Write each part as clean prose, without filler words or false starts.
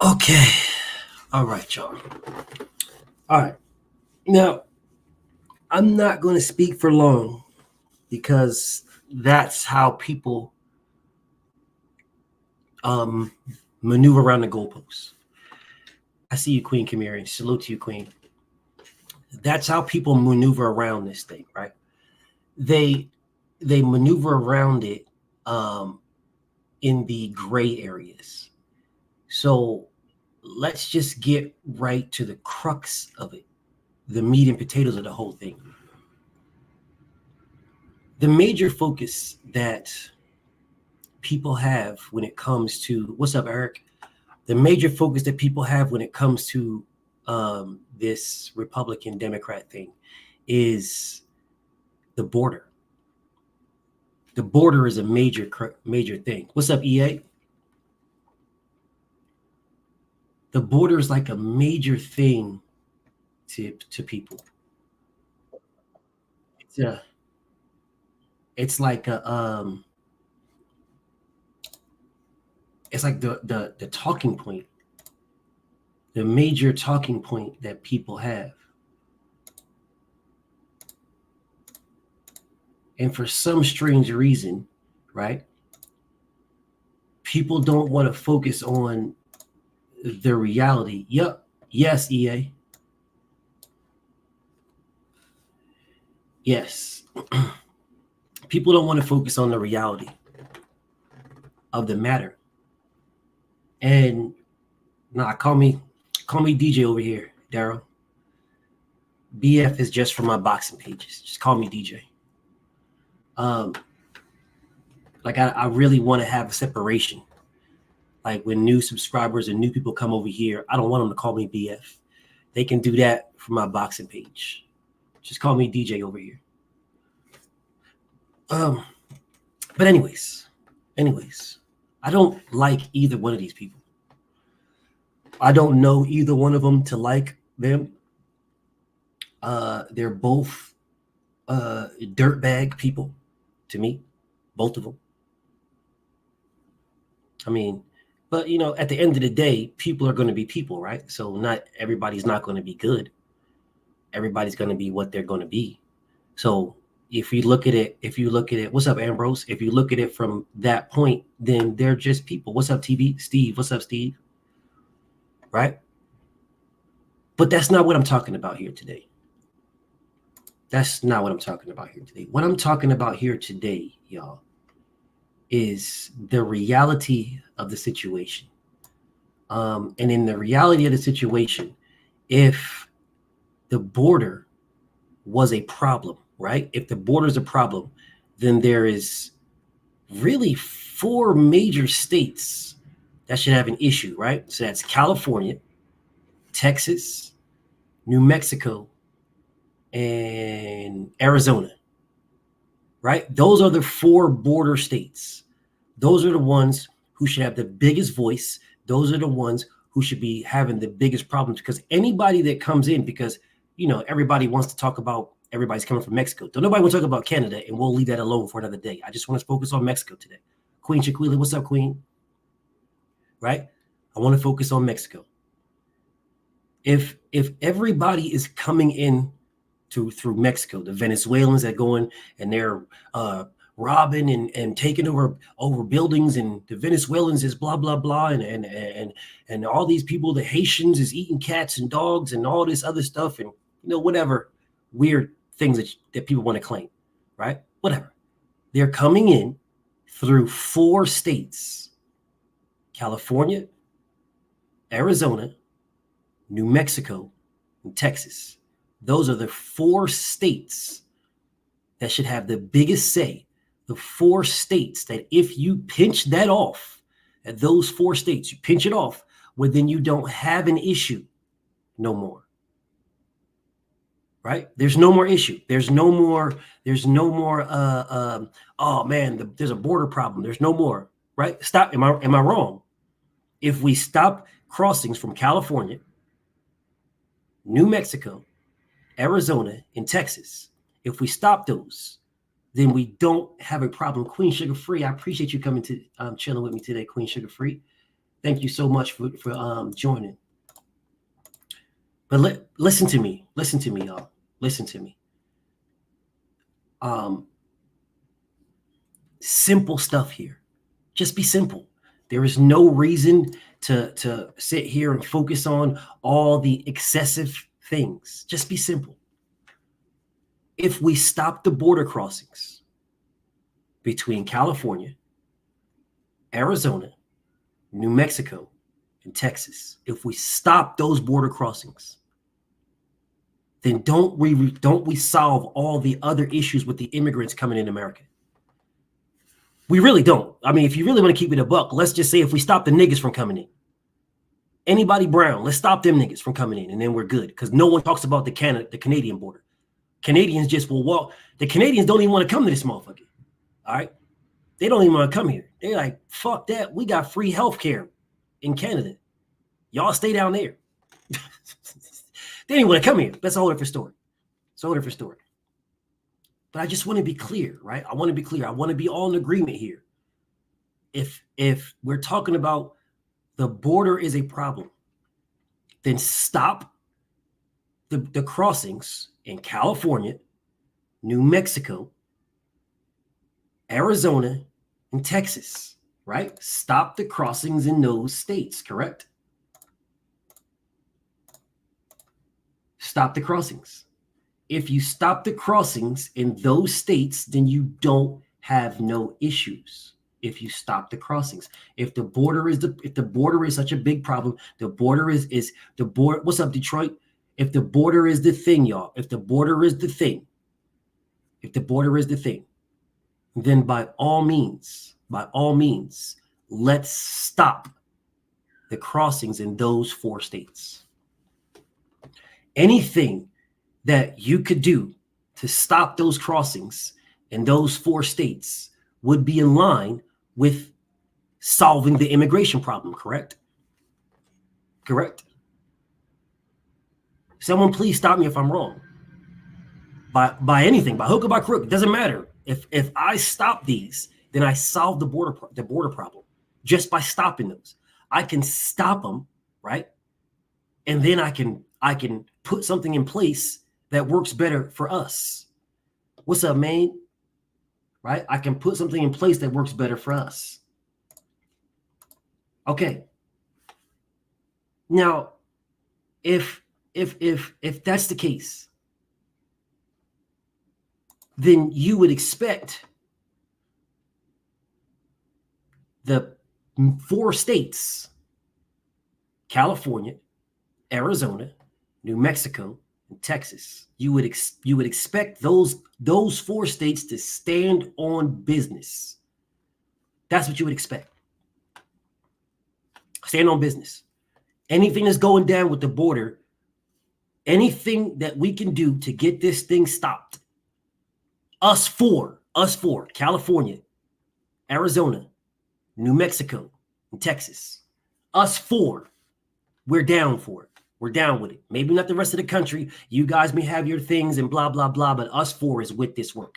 Okay. All right, y'all. All right. Now, I'm not going to speak for long because that's how people um, maneuver around the goalposts. I see you, Queen Camille. Salute to you, Queen. That's how people maneuver around this thing, right? They they maneuver around it um, in the gray areas. So let's just get right to the crux of it, the meat and potatoes of the whole thing. The major focus that people have when it comes to what's up, Eric? The major focus that people have when it comes to this Republican Democrat thing is the border. The border is a major thing. What's up, EA? The border is like a major thing to people. It's a it's like a it's like the talking point, the major talking point that people have. And for some strange reason, right? People don't want to focus on the reality. Yep. Yes, EA. Yes. People don't want to focus on the reality of the matter. And nah, call me DJ over here, Daryl. BF is just for my boxing pages. Just call me DJ. Um, like I really want to have a separation. Like when new subscribers and new people come over here, I don't want them to call me BF. They can do that for my boxing page. Just call me DJ over here. But anyways, I don't like either one of these people. I don't know either one of them to like them. They're both dirtbag people to me, both of them. I mean, but at the end of the day, people are going to be people, right? So not everybody's not going to be good. Everybody's going to be what they're going to be. So if you look at it, what's up, Ambrose? If you look at it from that point, then they're just people. What's up, TV? Steve, what's up, Steve? Right? But that's not what I'm talking about here today. That's not what I'm talking about here today. What I'm talking about here today, y'all, is the reality of the situation. And in the reality of the situation, if the border was a problem, right? If the border is a problem, then there is really 4 major states that should have an issue, right? So that's California, Texas, New Mexico, and Arizona, right? Those are the 4 border states. Those are the ones who should have the biggest voice. Those are the ones who should be having the biggest problems, because anybody that comes in, because everybody wants to talk about everybody's coming from Mexico. Don't nobody want to talk about Canada, and we'll leave that alone for another day. I just want to focus on Mexico today. Queen Shaquila, what's up, Queen? Right? I want to focus on Mexico. If everybody is coming in through Mexico, the Venezuelans that go in and they're robbing and taking over buildings, and the Venezuelans is blah blah blah, and all these people, the Haitians is eating cats and dogs and all this other stuff, and whatever weird things that people want to claim, right? Whatever. They're coming in through 4 states: California, Arizona, New Mexico, and Texas. Those are the 4 states that should have the biggest say. The 4 states that if you pinch that off, at those 4 states, you pinch it off, well, then you don't have an issue no more. Right? There's no more issue. There's no more, oh man, there's a border problem. There's no more, right? Stop. Am I wrong? If we stop crossings from California, New Mexico, Arizona, and Texas, if we stop those, then we don't have a problem. Queen Sugar Free, I appreciate you coming to chilling with me today, Queen Sugar Free. Thank you so much for joining. But listen to me. Listen to me, y'all. Listen to me. Simple stuff here. Just be simple. There is no reason to sit here and focus on all the excessive things. Just be simple. If we stop the border crossings between California, Arizona, New Mexico, and Texas, if we stop those border crossings, then don't we solve all the other issues with the immigrants coming in America? We really don't. I mean, if you really want to keep it a buck, let's just say if we stop the niggas from coming in, anybody brown, let's stop them niggas from coming in, and then we're good. Because no one talks about the Canadian border. Canadians just will walk. The Canadians don't even want to come to this motherfucker. All right, they don't even want to come here. They're like, fuck that. We got free healthcare in Canada. Y'all stay down there. They didn't want to come here. That's a whole different story. It's a whole different story. But I just want to be clear, right? I want to be clear. I want to be all in agreement here. If we're talking about the border is a problem, then stop the crossings in California, New Mexico, Arizona, and Texas, right? Stop the crossings in those states, correct? Stop the crossings. If you stop the crossings in those states, then you don't have no issues. If you stop the crossings, if the border is such a big problem, the border is the border. What's up, Detroit? If the border is the thing, y'all, if the border is the thing, then by all means, let's stop the crossings in those 4 states. Anything that you could do to stop those crossings in those 4 states would be in line with solving the immigration problem, correct? Correct. Someone please stop me if I'm wrong. By anything, by hook or by crook, it doesn't matter. If I stop these, then I solve the border problem just by stopping those. I can stop them, right? And then I can put something in place that works better for us. What's up, man? Right? I can put something in place that works better for us. Okay. Now, if that's the case, then you would expect the 4 states, California, Arizona, New Mexico, and Texas, you would expect those 4 states to stand on business. That's what you would expect. Stand on business. Anything that's going down with the border, anything that we can do to get this thing stopped, us four, California, Arizona, New Mexico, and Texas, us 4, we're down for it. We're down with it. Maybe not the rest of the country. You guys may have your things and blah, blah, blah, but us 4 is with this work.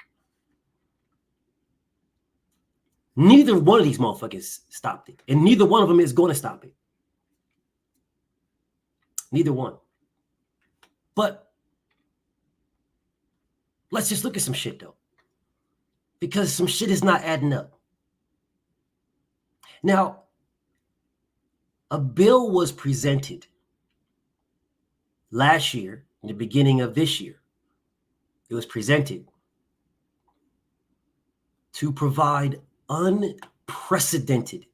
Neither one of these motherfuckers stopped it. And neither one of them is going to stop it. Neither one. But let's just look at some shit, though. Because some shit is not adding up. Now, a bill was presented last year, in the beginning of this year. It was presented to provide unprecedented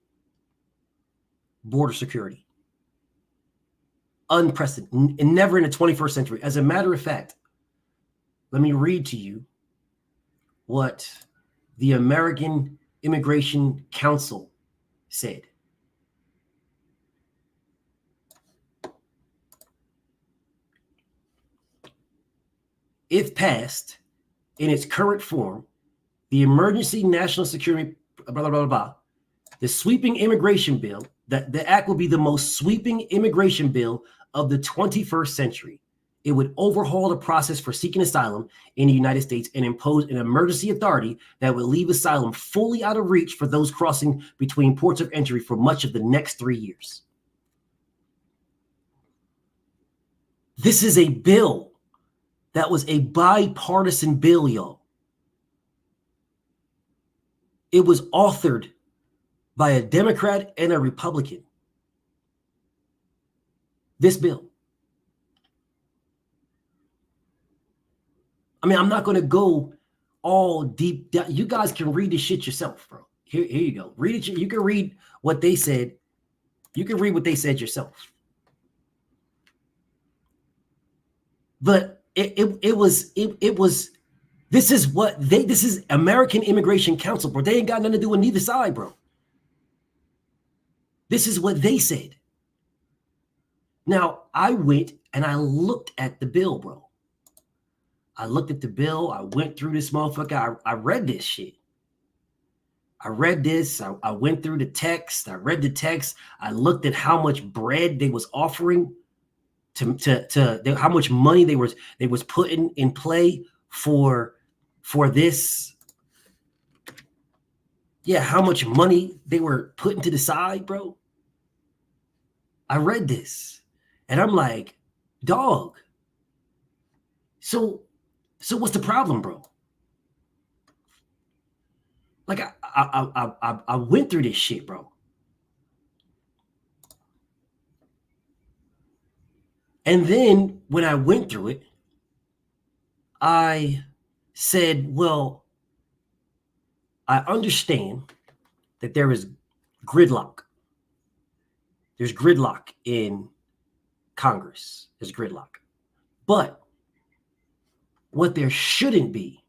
border security. Unprecedented, and never in the 21st century. As a matter of fact, let me read to you what the American Immigration Council said. If passed in its current form, the Emergency National Security, the sweeping immigration bill, that the act will be the most sweeping immigration bill of the 21st century. It would overhaul the process for seeking asylum in the United States and impose an emergency authority that would leave asylum fully out of reach for those crossing between ports of entry for much of the next 3 years. This is a bill that was a bipartisan bill, y'all. It was authored by a Democrat and a Republican. This bill. I mean, I'm not going to go all deep down. You guys can read this shit yourself, bro. Here you go. Read it. You can read what they said. You can read what they said yourself. But it was this is American Immigration Council, bro. They ain't got nothing to do with neither side, bro. This is what they said. Now, I went and I looked at the bill, bro. I looked at the bill. I went through this motherfucker. I read this shit. I read this. I went through the text. I read the text. I looked at how much bread they was offering to how much money they was putting in play for this. Yeah, how much money they were putting to the side, bro. I read this and I'm like, dog. So what's the problem, bro? Like I went through this shit, bro. And then when I went through it, I said, well, I understand that there is gridlock. There's gridlock in Congress. There's gridlock. But what there shouldn't be,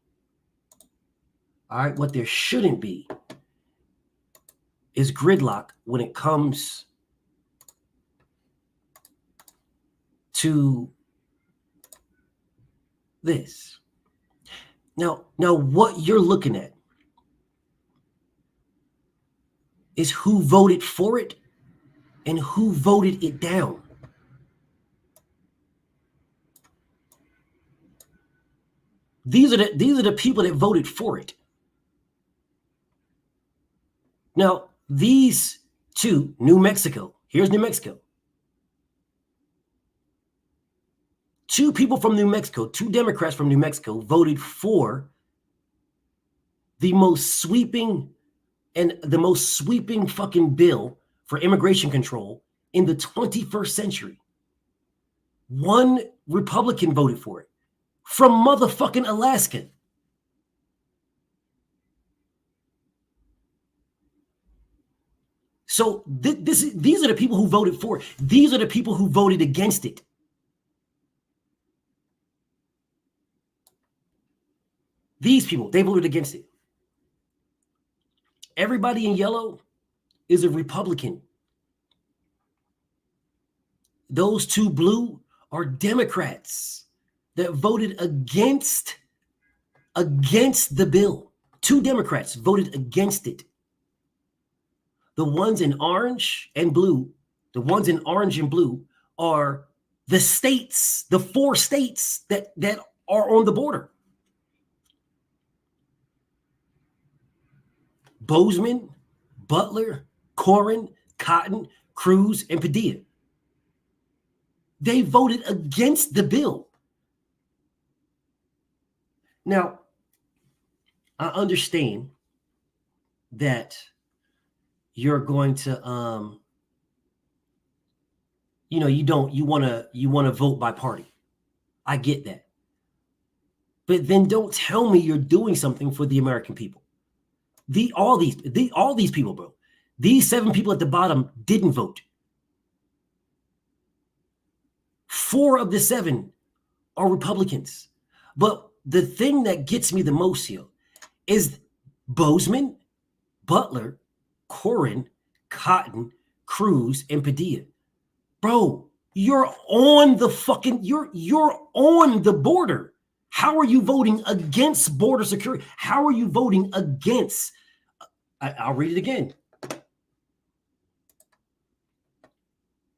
all right, what there shouldn't be is gridlock when it comes to this. Now what you're looking at is who voted for it and who voted it down. These are the people that voted for it. Now, these two, New Mexico, here's New Mexico. Two people from New Mexico, two Democrats from New Mexico voted for the most sweeping fucking bill for immigration control in the 21st century. One Republican voted for it from motherfucking Alaska. So these are the people who voted for it. These are the people who voted against it. These people, they voted against it. Everybody in yellow is a Republican. Those two blue are Democrats that voted against the bill. Two Democrats voted against it. The ones in orange and blue, are the states, the 4 states that are on the border. Bozeman, Butler, Corrin, Cotton, Cruz, and Padilla. They voted against the bill. Now, I understand that you're going to you want to vote by party. I get that. But then don't tell me you're doing something for the American people. All these people, bro. These 7 people at the bottom didn't vote. 4 of the 7 are Republicans. But the thing that gets me the most here is Bozeman, Butler, Corrin, Cotton, Cruz, and Padilla. Bro, you're on the border. How are you voting against border security? How are you voting against? I'll read it again.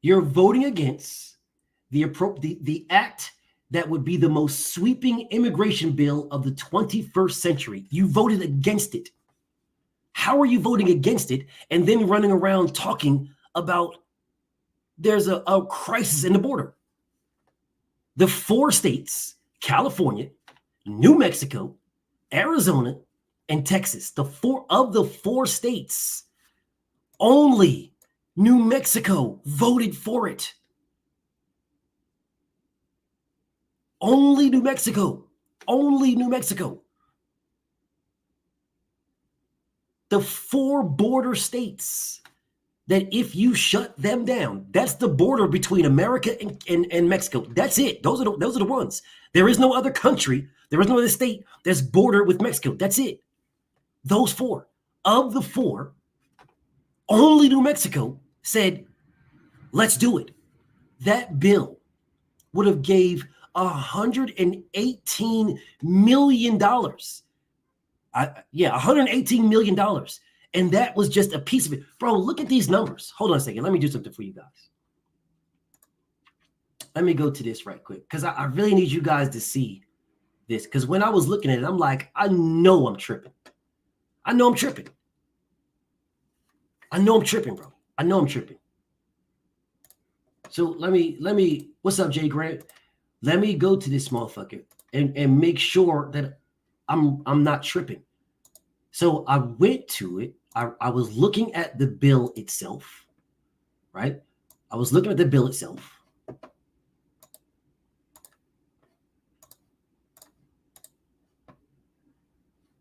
You're voting against the act that would be the most sweeping immigration bill of the 21st century. You voted against it. How are you voting against it and then running around talking about there's a crisis in the border? The 4 states, California, New Mexico, Arizona, and Texas, the 4 states, only New Mexico voted for it. Only New Mexico. Only New Mexico. The 4 border states that if you shut them down, that's the border between America and Mexico. That's it. Those are the ones. There is no other country. There is no other state that's bordered with Mexico. That's it. Those 4. Of the 4, only New Mexico said, let's do it. That bill would have gave $118 million. $118 million. And that was just a piece of it. Bro, look at these numbers. Hold on a second. Let me do something for you guys. Let me go to this right quick because I really need you guys to see this. Because when I was looking at it, I'm like, I know I'm tripping. I know I'm tripping. I know I'm tripping, bro. I know I'm tripping. So let me, what's up, Jay Grant? Let me go to this motherfucker and make sure that I'm not tripping. So I went to it. I was looking at the bill itself, right? I was looking at the bill itself.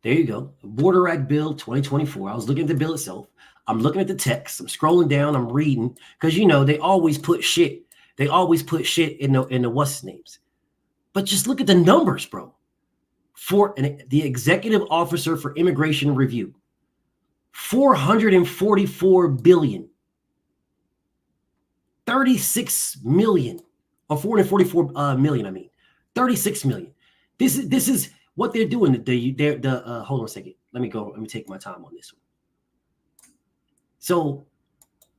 There you go. Border Act Bill 2024. I was looking at the bill itself. I'm looking at the text. I'm scrolling down. I'm reading because, you know, they always put shit. They always put shit in the what's names. But just look at the numbers, bro. For the executive officer for immigration review, $444 billion, 36 million, or 444 million. I mean, 36 million. This is what they're doing. Hold on a second. Let me take my time on this one. So,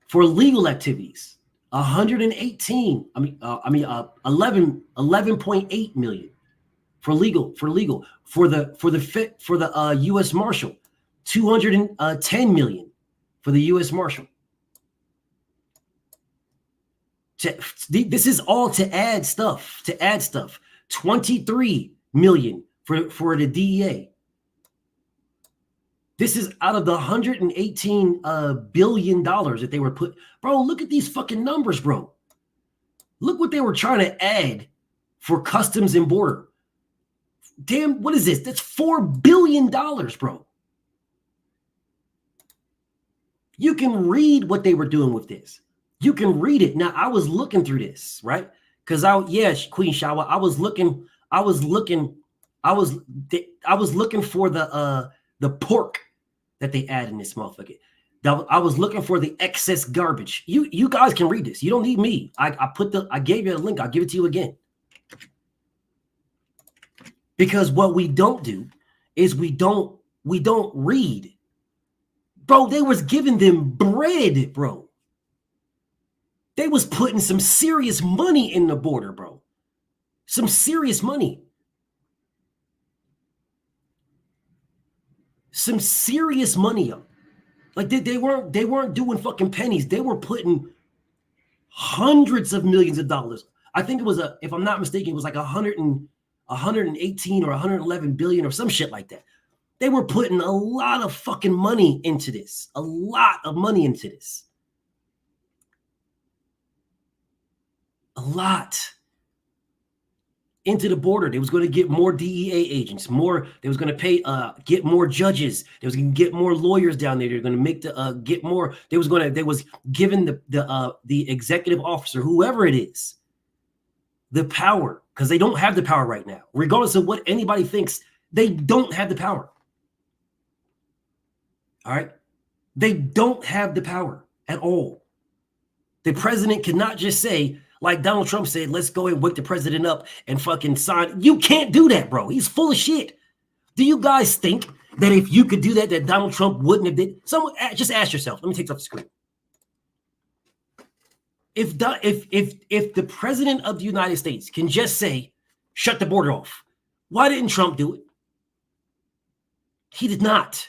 for legal activities, 11.8 million. For legal, for the U.S. Marshal, 210 million for the U.S. Marshal. This is all to add stuff. 23 million for the DEA. This is out of the $118 billion that they were put. Bro, look at these fucking numbers, bro. Look what they were trying to add for Customs and Border. Damn, what is this? That's $4 billion, bro. You can read what they were doing with this. You can read it. Now, I was looking through this, right? Because Queen Shawa, I was looking for the pork that they add in this motherfucker. I was looking for the excess garbage. You guys can read this. You don't need me. I gave you a link. I'll give it to you again. Because what we don't do is we don't read. Bro, they was giving them bread, bro. They was putting some serious money in the border, bro. Some serious money. Some serious money up. Like they weren't doing fucking pennies. They were putting hundreds of millions of dollars. I think it was if I'm not mistaken, it was like 118 or 111 billion or some shit like that. They were putting a lot of fucking money into this. A lot of money into this. A lot into the border. They was going to get more DEA agents, more. They was going to pay, get more judges. They was going to get more lawyers down there. They're going to make get more. They was giving the executive officer, whoever it is, the power, because they don't have the power right now. Regardless of what anybody thinks, they don't have the power. All right? They don't have the power at all. The president cannot just say, like Donald Trump said, let's go and wake the president up and fucking sign. You can't do that, bro. He's full of shit. Do you guys think that if you could do that Donald Trump wouldn't have did? Someone just ask yourself. Let me take it off the screen. If the president of the United States can just say, shut the border off. Why didn't Trump do it? He did not.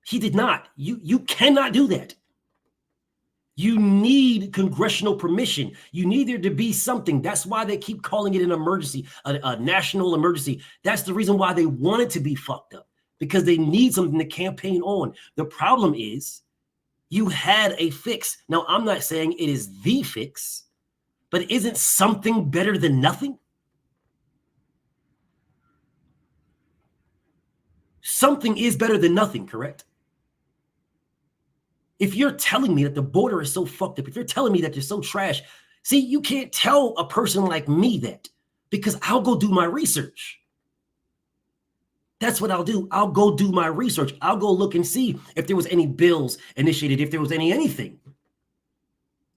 He did not. You cannot do that. You need congressional permission. You need there to be something. That's why they keep calling it an emergency, a national emergency. That's the reason why they want it to be fucked up, because they need something to campaign on. The problem is you had a fix. Now, I'm not saying it is the fix, but isn't something better than nothing? Something is better than nothing, correct? If you're telling me that the border is so fucked up, if you're telling me that you're so trash, see, you can't tell a person like me that, because I'll go do my research. That's what I'll do. I'll go do my research. I'll go look and see if there was any bills initiated, if there was anything.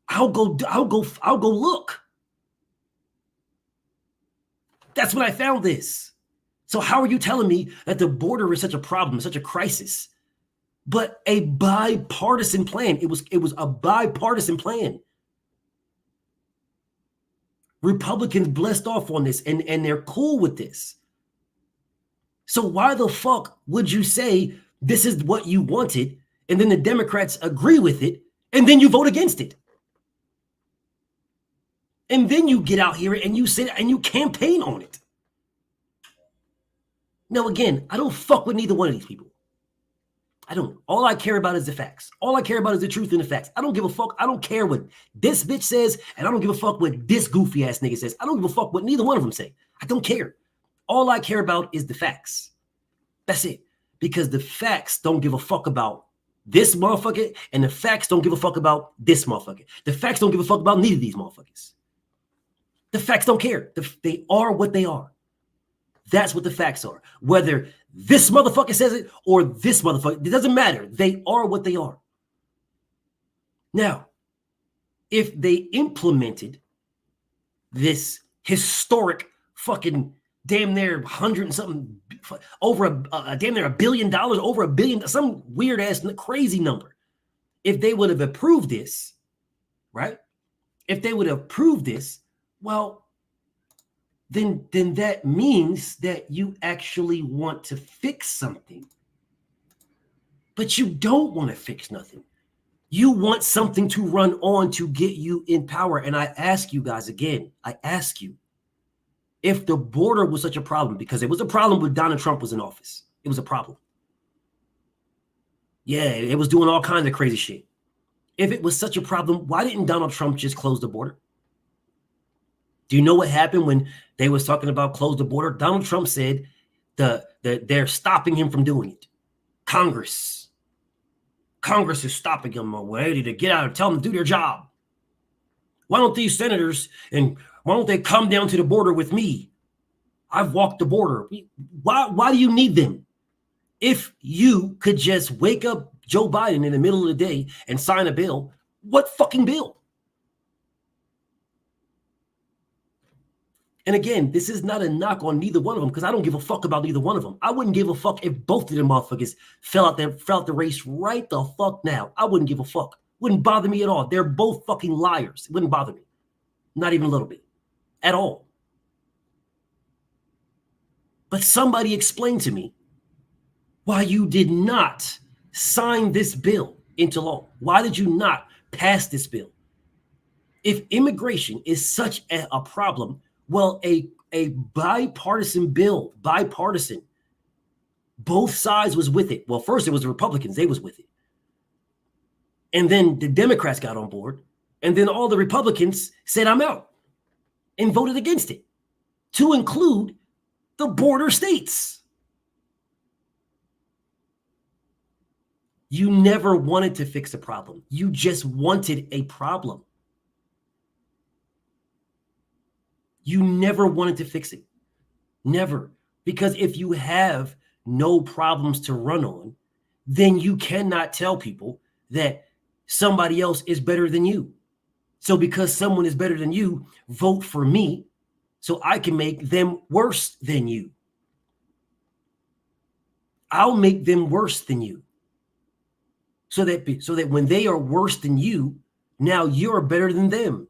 I'll go look. That's when I found this. So how are you telling me that the border is such a problem, such a crisis? But a bipartisan plan. It was a bipartisan plan. Republicans blessed off on this, and they're cool with this. So why the fuck would you say this is what you wanted, and then the Democrats agree with it, and then you vote against it? And then you get out here and you sit and you campaign on it. Now, again, I don't fuck with neither one of these people. I don't. All I care about is the facts. All I care about is the truth and the facts. I don't give a fuck. I don't care what this bitch says, and I don't give a fuck what this goofy ass nigga says. I don't give a fuck what neither one of them say. I don't care. All I care about is the facts. That's it. Because the facts don't give a fuck about this motherfucker, and the facts don't give a fuck about this motherfucker. The facts don't give a fuck about neither of these motherfuckers. The facts don't care. They are what they are. That's what the facts are. Whether this motherfucker says it or this motherfucker, it doesn't matter. They are what they are. Now, if they implemented this historic fucking damn near 100 and something, over a damn near $1 billion, over $1 billion, some weird ass crazy number. If they would have approved this, right? If they would have approved this, well, then that means that you actually want to fix something. But you don't want to fix nothing. You want something to run on to get you in power. And I ask you guys again, I ask you, if the border was such a problem, because it was a problem when Donald Trump was in office. It was a problem. Yeah, it was doing all kinds of crazy shit. If it was such a problem, why didn't Donald Trump just close the border? Do you know what happened when they was talking about close the border? Donald Trump said they're stopping him from doing it. Congress is stopping him, ready to get out and tell them to do their job. Why don't these senators and why don't they come down to the border with me? I've walked the border. Why do you need them? If you could just wake up Joe Biden in the middle of the day and sign a bill, what fucking bill? And again, this is not a knock on neither one of them, because I don't give a fuck about neither one of them. I wouldn't give a fuck if both of them motherfuckers fell out the race right the fuck now. I wouldn't give a fuck. Wouldn't bother me at all. They're both fucking liars. It wouldn't bother me. Not even a little bit. At all. But somebody explain to me why you did not sign this bill into law. Why did you not pass this bill? If immigration is such a problem, well, a bipartisan bill, both sides was with it. Well, first it was the Republicans, they was with it. And then the Democrats got on board, and then all the Republicans said, I'm out, and voted against it, to include the border states. You never wanted to fix a problem. You just wanted a problem. You never wanted to fix it. Never. Because if you have no problems to run on, then you cannot tell people that somebody else is better than you. So because someone is better than you, vote for me so I can make them worse than you. I'll make them worse than you. So that when they are worse than you, now you're better than them.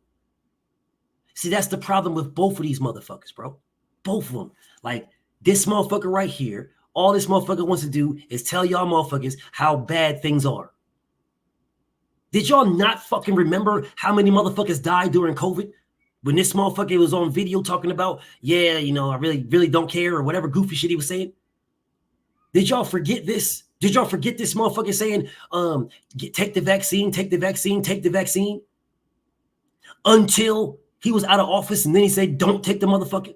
See, that's the problem with both of these motherfuckers, bro. Both of them. Like this motherfucker right here, all this motherfucker wants to do is tell y'all motherfuckers how bad things are. Did y'all not fucking remember how many motherfuckers died during COVID? When this motherfucker was on video talking about, yeah, you know, I really don't care or whatever goofy shit he was saying. Did y'all forget this? Did y'all forget this motherfucker saying, take the vaccine, take the vaccine, take the vaccine? Until he was out of office and then he said, don't take the motherfucker.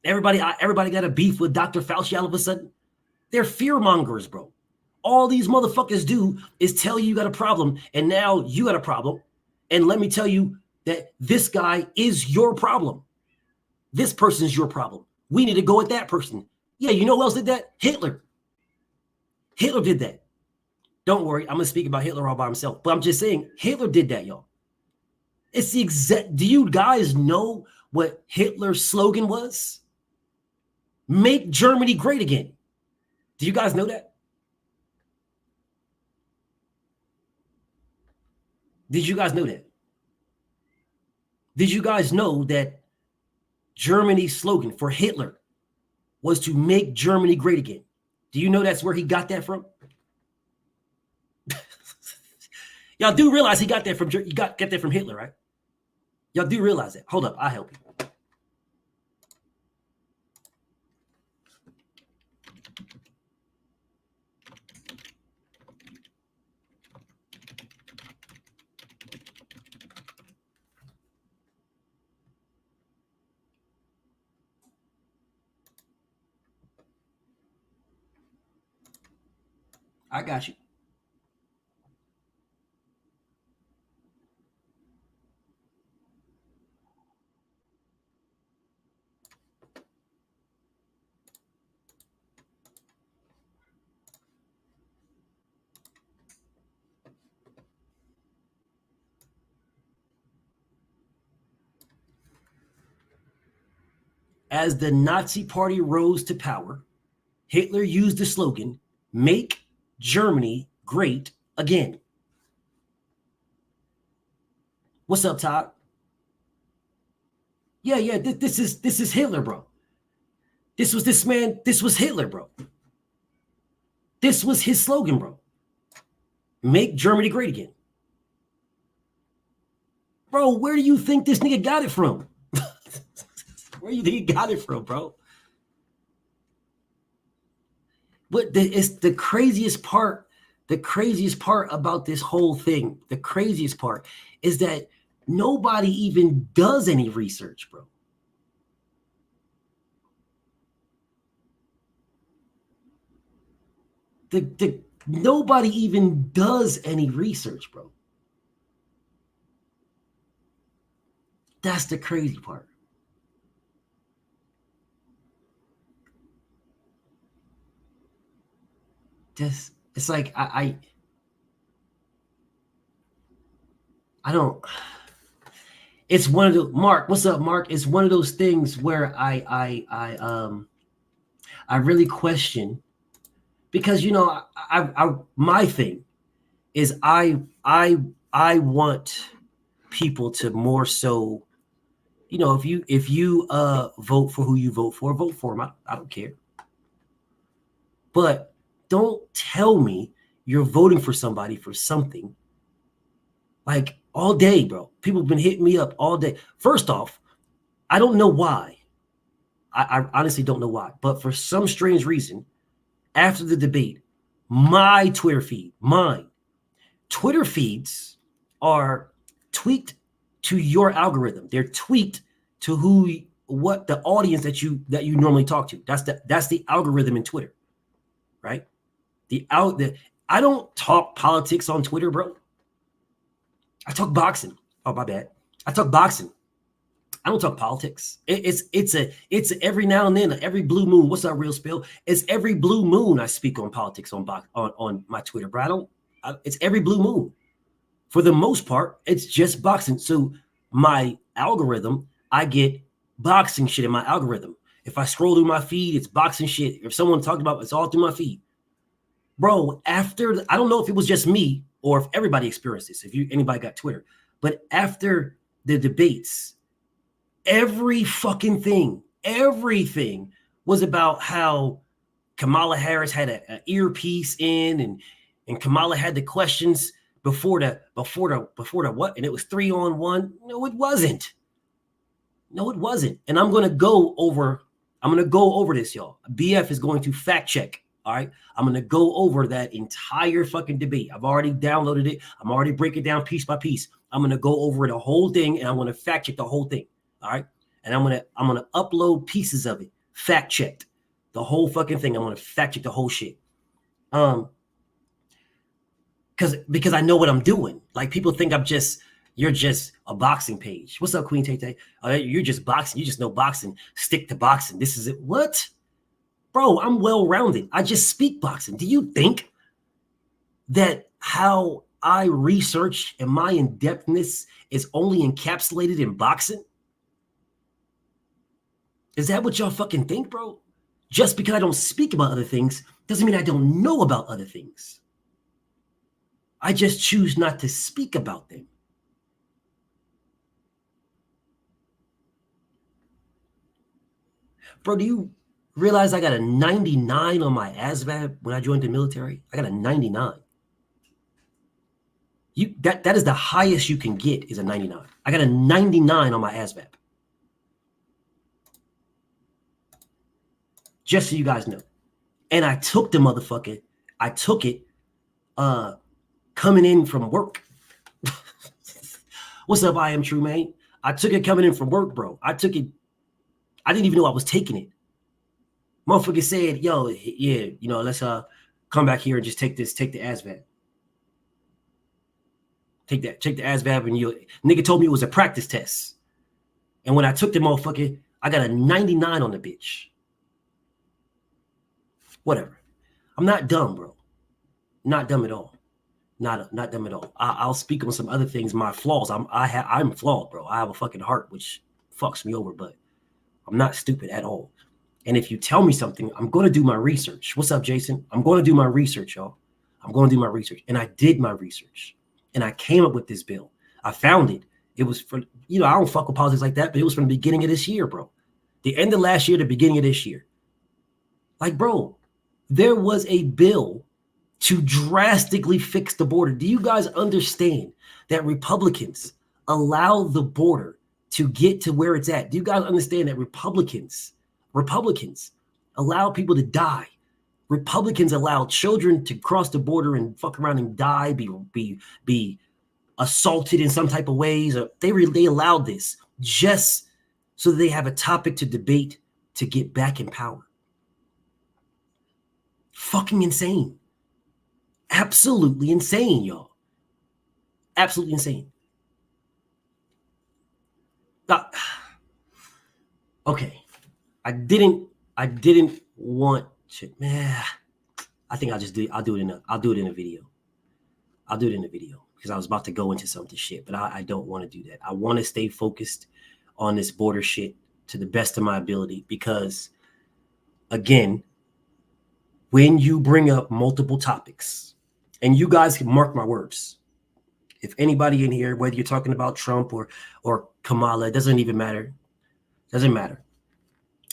Everybody got a beef with Dr. Fauci all of a sudden. They're fear mongers, bro. All these motherfuckers do is tell you got a problem and now you got a problem. And let me tell you that this guy is your problem. This person's your problem. We need to go at that person. Yeah, you know who else did that? Hitler. Hitler did that. Don't worry, I'm going to speak about Hitler all by himself. But I'm just saying, Hitler did that, y'all. It's the exact, do you guys know what Hitler's slogan was? Make Germany great again. Do you guys know that? Did you guys know that? Did you guys know that Germany's slogan for Hitler was to make Germany great again? Do you know that's where he got that from? Y'all do realize he got that from Hitler, right? Y'all do realize that. Hold up, I'll help you. I got you. As the Nazi Party rose to power, Hitler used the slogan, make Germany great again. What's up, Todd? Yeah, this is Hitler, bro. This was Hitler, bro. This was his slogan, bro. Make Germany great again. Bro, where do you think this nigga got it from? Where do you think he got it from, bro? But it's the craziest part about this whole thing, the craziest part is that nobody even does any research, bro. Nobody even does any research, bro. That's the crazy part. It's like I don't. It's one of the Mark. What's up, Mark? It's one of those things where I really question, because you know I my thing is I want people to more so, you know, if you vote for who you vote for them. I don't care, but don't tell me you're voting for somebody for something. Like all day, bro. People have been hitting me up all day. First off, I don't know why. I honestly don't know why. But for some strange reason, after the debate, my Twitter feed, mine, Twitter feeds are tweaked to your algorithm. They're tweaked to what the audience that you normally talk to. That's the algorithm in Twitter, right? I don't talk politics on Twitter, bro. I talk boxing. Oh, my bad. I talk boxing. I don't talk politics. It's every now and then, every blue moon. What's up, Real Spill? It's every blue moon I speak on politics on my Twitter, bro. It's every blue moon. For the most part, it's just boxing. So my algorithm, I get boxing shit in my algorithm. If I scroll through my feed, it's boxing shit. If someone talked about it, it's all through my feed. Bro, I don't know if it was just me or if everybody experienced this, if anybody got Twitter, but after the debates, Every fucking thing, everything was about how Kamala Harris had an earpiece in, and Kamala had the questions before the what, and it was 3-on-1. No, it wasn't. No, it wasn't. And I'm gonna go over this, y'all. BF is going to fact check. All right. I'm gonna go over that entire fucking debate. I've already downloaded it. I'm already breaking it down piece by piece. I'm gonna go over the whole thing, and I'm gonna fact check the whole thing. All right. And I'm gonna upload pieces of it, fact checked. The whole fucking thing. I'm gonna fact check the whole shit. Because I know what I'm doing. Like, people think you're just a boxing page. What's up, Queen Tay? You're just boxing. You just know boxing. Stick to boxing. This is it. What? Bro, I'm well-rounded. I just speak boxing. Do you think that how I research and my in-depthness is only encapsulated in boxing? Is that what y'all fucking think, bro? Just because I don't speak about other things doesn't mean I don't know about other things. I just choose not to speak about them. Bro, do you realize I got a 99 on my ASVAB when I joined the military? I got a 99. That is the highest you can get, is a 99. I got a 99 on my ASVAB. Just so you guys know. And I took the motherfucker. I took it coming in from work. What's up, I am True, man? I took it coming in from work, bro. I took it. I didn't even know I was taking it. Motherfucker said, yo, yeah, let's come back here and just take the ASVAB. Take the ASVAB, and nigga told me it was a practice test. And when I took the motherfucker, I got a 99 on the bitch. Whatever. I'm not dumb, bro. Not dumb at all. Not dumb at all. I'll speak on some other things, my flaws. I'm flawed, bro. I have a fucking heart, which fucks me over, but I'm not stupid at all. And if you tell me something, I'm going to do my research. What's up, Jason? I'm going to do my research, y'all. I'm going to do my research. And I did my research. And I came up with this bill. I found it. It was for, I don't fuck with politics like that, but it was from the beginning of this year, bro. The end of last year, the beginning of this year. Like, bro, there was a bill to drastically fix the border. Do you guys understand that Republicans allow the border to get to where it's at? Do you guys understand that Republicans allow people to die? Republicans allow children to cross the border and fuck around and die, be assaulted in some type of ways. They allowed this just so that they have a topic to debate to get back in power. Fucking insane. Absolutely insane, y'all. Absolutely insane. Okay. I didn't want to, man. I think I'll do it in a video. I'll do it in a video because I was about to go into something shit, but I don't want to do that. I want to stay focused on this border shit to the best of my ability, because again, when you bring up multiple topics, and you guys can mark my words, if anybody in here, whether you're talking about Trump or Kamala, it doesn't even matter. Doesn't matter.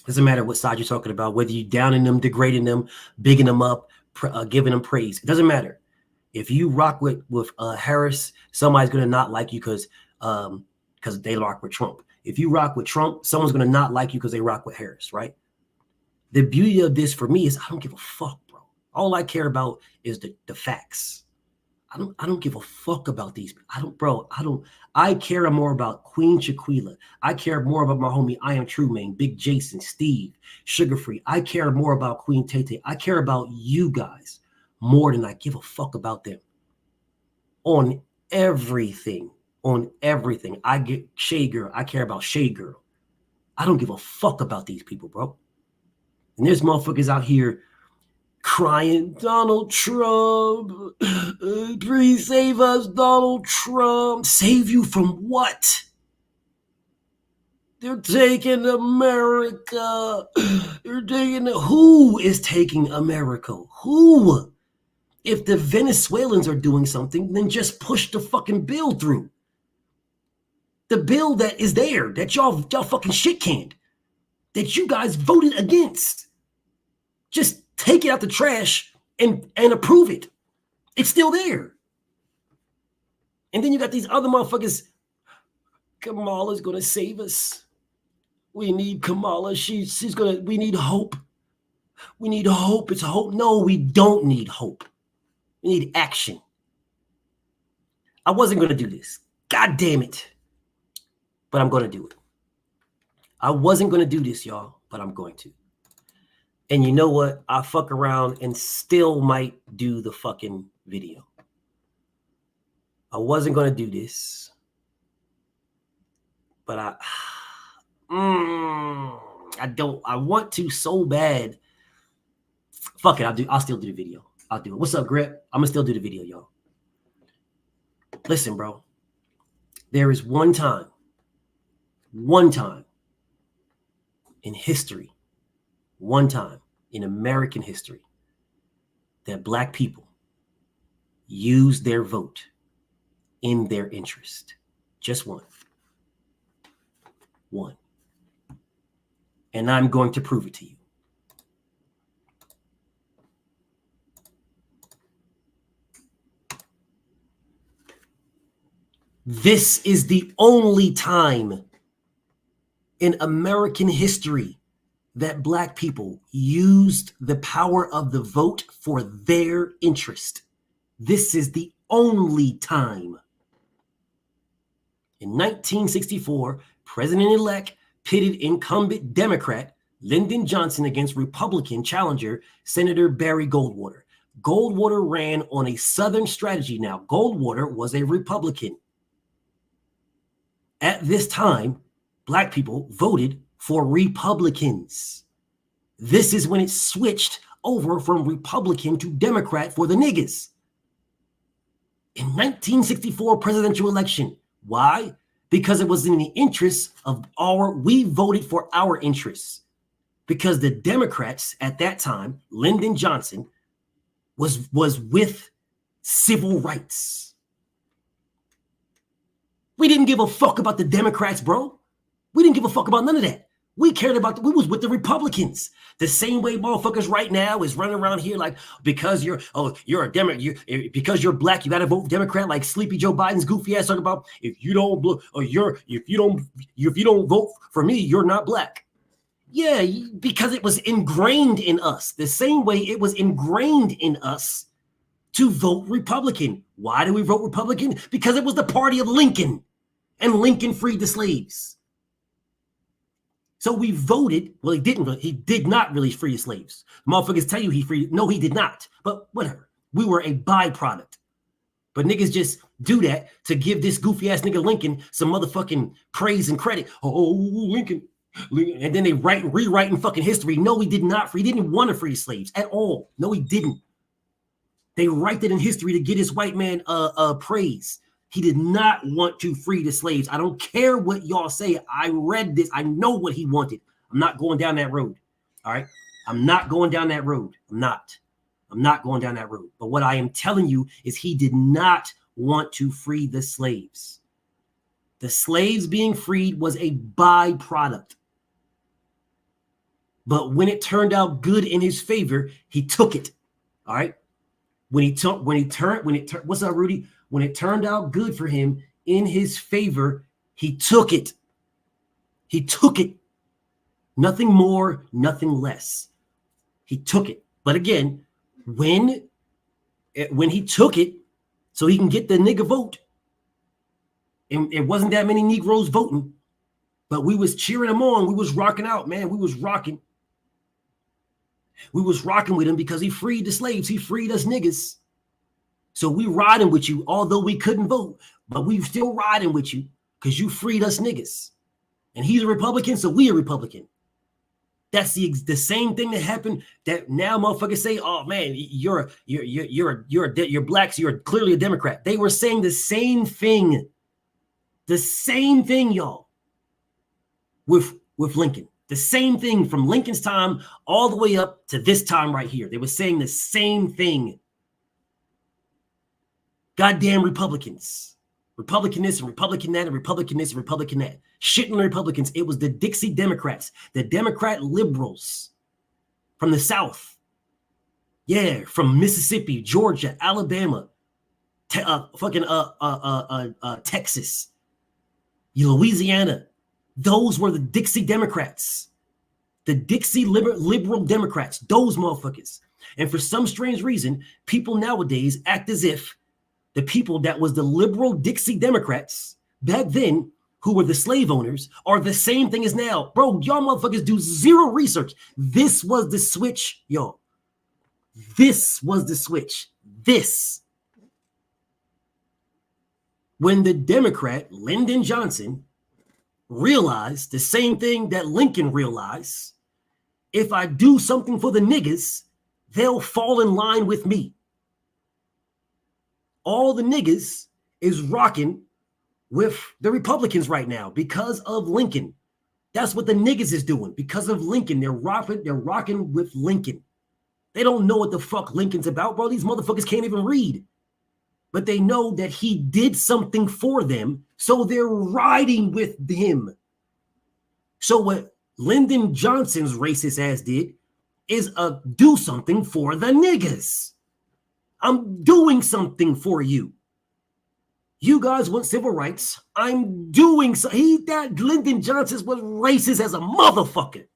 Doesn't matter what side you're talking about, whether you're downing them, degrading them, bigging them up, giving them praise. It doesn't matter. If you rock with Harris, somebody's gonna not like you because they rock with Trump. If you rock with Trump, someone's gonna not like you because they rock with Harris, right? The beauty of this for me is I don't give a fuck, bro. All I care about is the facts. I don't give a fuck about these. I care more about Queen Shaquila. I care more about my homie I Am True, man, Big Jason, Steve, Sugar Free. I care more about Queen Tay. I care about you guys more than I give a fuck about them. On everything. I get Shay Girl. I care about Shay Girl. I don't give a fuck about these people, bro. And there's motherfuckers out here crying, Donald Trump, please save us, Donald Trump. Save you from what? They're taking America. Who is taking America? Who? If the Venezuelans are doing something, then just push the fucking bill through. The bill that is there, that y'all fucking shit canned, that you guys voted against. Just take it out the trash and approve it. It's still there. And then you got these other motherfuckers. Kamala's gonna save us. We need Kamala. We need hope. We need hope. It's hope. No, we don't need hope. We need action. I wasn't gonna do this. God damn it. But I'm gonna do it. I wasn't gonna do this, y'all, but I'm going to. And you know what? I fuck around and still might do the fucking video. I wasn't going to do this. But I want to so bad. Fuck it, I'll still do the video. I'll do it. What's up, Grip? I'm going to still do the video, y'all. Listen, bro. There is one time in history, one time in American history that Black people used their vote in their interest. Just one. One. And I'm going to prove it to you. This is the only time in American history that Black people used the power of the vote for their interest. This is the only time. In 1964, President-elect pitted incumbent Democrat Lyndon Johnson against Republican challenger Senator Barry Goldwater. Goldwater ran on a Southern strategy. Now, Goldwater was a Republican. At this time, Black people voted for Republicans. This is when it switched over from Republican to Democrat for the niggas. In 1964 presidential election. Why? Because it was in the interests of we voted for our interests. Because the Democrats at that time, Lyndon Johnson, was with civil rights. We didn't give a fuck about the Democrats, bro. We didn't give a fuck about none of that. We cared about, we was with the Republicans. The same way motherfuckers right now is running around here like, because you're a Democrat, because you're Black, you got to vote Democrat, like Sleepy Joe Biden's goofy ass talking about, if you don't vote for me, you're not Black. Yeah, because it was ingrained in us. The same way it was ingrained in us to vote Republican. Why do we vote Republican? Because it was the party of Lincoln, and Lincoln freed the slaves. So we voted. Well, he did not really free the slaves. Motherfuckers tell you he freed. No, he did not. But whatever. We were a byproduct. But niggas just do that to give this goofy ass nigga Lincoln some motherfucking praise and credit. Oh, Lincoln. And then they rewriting fucking history. No, he did not free. He didn't want to free the slaves at all. No, he didn't. They write it in history to get his white man praise. He did not want to free the slaves. I don't care what y'all say. I read this. I know what he wanted. I'm not going down that road. All right. I'm not going down that road. I'm not going down that road. But what I am telling you is he did not want to free the slaves. The slaves being freed was a byproduct. But when it turned out good in his favor, he took it. All right. What's up, Rudy? When it turned out good for him in his favor, he took it. He took it. Nothing more, nothing less. He took it. But again, when he took it, so he can get the nigga vote, and it wasn't that many Negroes voting, but we was cheering him on. We was rocking out, man. We was rocking. We was rocking with him because he freed the slaves. He freed us niggas. So we riding with you, although we couldn't vote, but we still riding with you because you freed us niggas. And he's a Republican, so we a Republican. That's the same thing that happened. That now motherfuckers say, "Oh man, you're Black, so you're clearly a Democrat." They were saying the same thing, y'all, with Lincoln. The same thing from Lincoln's time all the way up to this time right here. They were saying the same thing. Goddamn Republicans. Republican this and Republican that and Republican this and Republican that. Shitting the Republicans. It was the Dixie Democrats, the Democrat liberals from the South. Yeah, from Mississippi, Georgia, Alabama, Texas, Louisiana. Those were the Dixie Democrats. The Dixie liberal Democrats. Those motherfuckers. And for some strange reason, people nowadays act as if the people that was the liberal Dixie Democrats back then, who were the slave owners, are the same thing as now. Bro, y'all motherfuckers do zero research. This was the switch, y'all. This was the switch. This. When the Democrat, Lyndon Johnson, realized the same thing that Lincoln realized, if I do something for the niggas, they'll fall in line with me. All the niggas is rocking with the Republicans right now because of Lincoln. That's what the niggas is doing because of Lincoln. They're rocking with Lincoln. They don't know what the fuck Lincoln's about, bro. These motherfuckers can't even read. But they know that he did something for them, so they're riding with him. So what Lyndon Johnson's racist ass did is do something for the niggas. I'm doing something for you. You guys want civil rights. I'm doing so. Lyndon Johnson was racist as a motherfucker.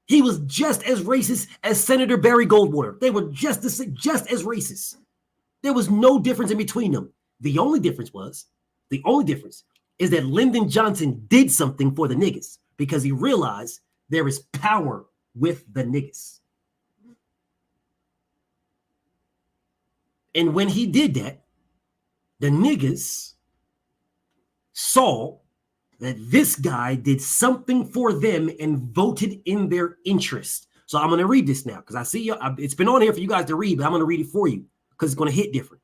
He was just as racist as Senator Barry Goldwater. They were just as racist. There was no difference in between them. The only difference is that Lyndon Johnson did something for the niggas because he realized there is power with the niggas. And when he did that, the niggas saw that this guy did something for them and voted in their interest. So I'm going to read this now because I see it's been on here for you guys to read, but I'm going to read it for you because it's going to hit different.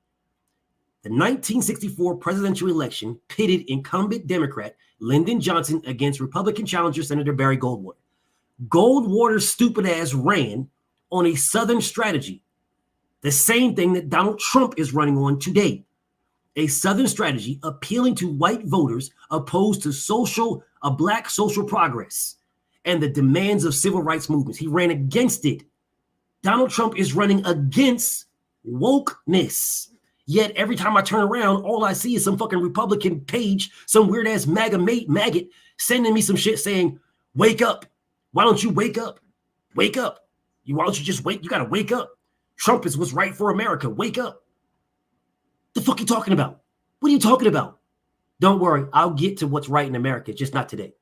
The 1964 presidential election pitted incumbent Democrat Lyndon Johnson against Republican challenger Senator Barry Goldwater. Goldwater's stupid ass ran on a Southern strategy, the same thing that Donald Trump is running on today. A Southern strategy appealing to white voters opposed to black social progress and the demands of civil rights movements. He ran against it. Donald Trump is running against wokeness. Yet every time I turn around, all I see is some fucking Republican page, some weird ass maggot sending me some shit saying, wake up. Why don't you wake up? Wake up. Why don't you just wake? You got to wake up. Trump is what's right for America. Wake up. The fuck you talking about? What are you talking about? Don't worry. I'll get to what's right in America, just not today.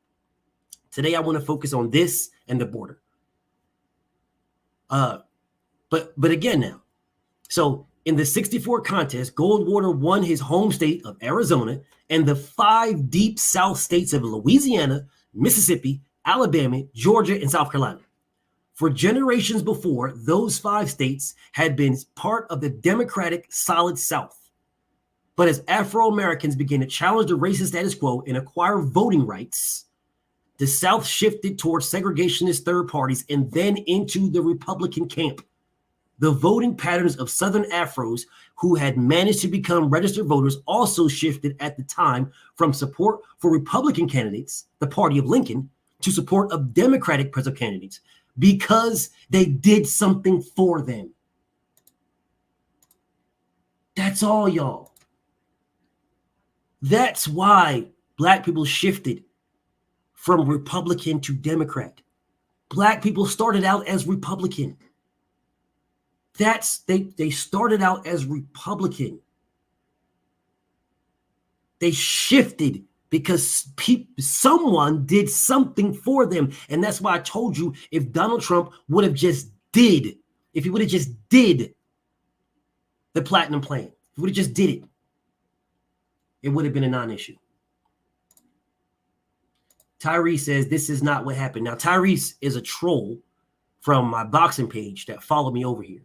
Today, I want to focus on this and the border. But again now. So in the 64 contest, Goldwater won his home state of Arizona and the 5 deep South states of Louisiana, Mississippi, Alabama, Georgia, and South Carolina. For generations before, those 5 states had been part of the Democratic Solid South. But as Afro-Americans began to challenge the racist status quo and acquire voting rights, the South shifted towards segregationist third parties and then into the Republican camp. The voting patterns of Southern Afros who had managed to become registered voters also shifted at the time from support for Republican candidates, the party of Lincoln, to support of Democratic presidential candidates because they did something for them. That's all, y'all. That's why black people shifted from Republican to Democrat. Black people started out as Republican. They started out as Republican. They shifted because someone did something for them. And that's why I told you if Donald Trump would have just did the platinum plan, if he would have just did it, it would have been a non-issue. Tyrese says this is not what happened. Now, Tyrese is a troll from my boxing page that followed me over here.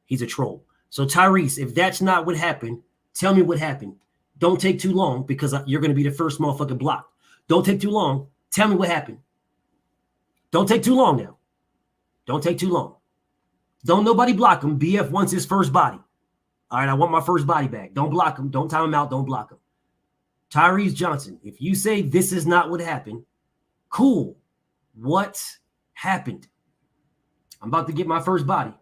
He's a troll. So Tyrese, if that's not what happened, tell me what happened. Don't take too long because you're going to be the first motherfucker blocked. Don't take too long. Tell me what happened. Don't take too long now. Don't take too long. Don't nobody block him. BF wants his first body. All right, I want my first body back. Don't block him. Don't time him out. Don't block him. Tyrese Johnson, if you say this is not what happened, cool. What happened? I'm about to get my first body.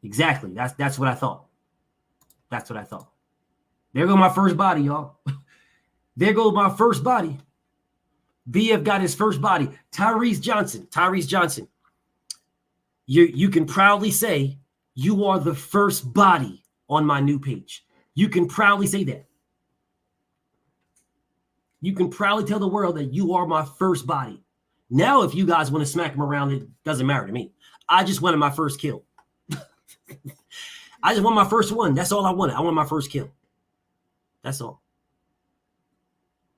Exactly. That's what I thought. That's what I thought. There goes my first body, y'all. There goes my first body. BF got his first body. Tyrese Johnson. You can proudly say you are the first body on my new page. You can proudly say that. You can proudly tell the world that you are my first body. Now, if you guys want to smack him around, it doesn't matter to me. I just wanted my first kill. I just want my first one. That's all I wanted. I want my first kill. That's all.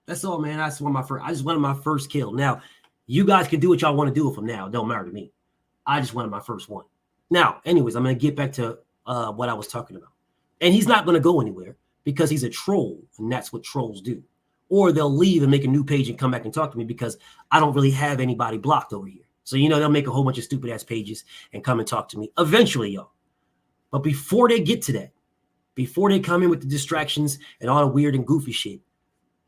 That's all, man. I just wanted my first kill. Now, you guys can do what y'all want to do with him now. It don't matter to me. I just wanted my first one. Now, anyways, I'm going to get back to what I was talking about. And he's not going to go anywhere because he's a troll, and that's what trolls do. Or they'll leave and make a new page and come back and talk to me because I don't really have anybody blocked over here. So, they'll make a whole bunch of stupid-ass pages and come and talk to me eventually, y'all. But before they get to that, before they come in with the distractions and all the weird and goofy shit,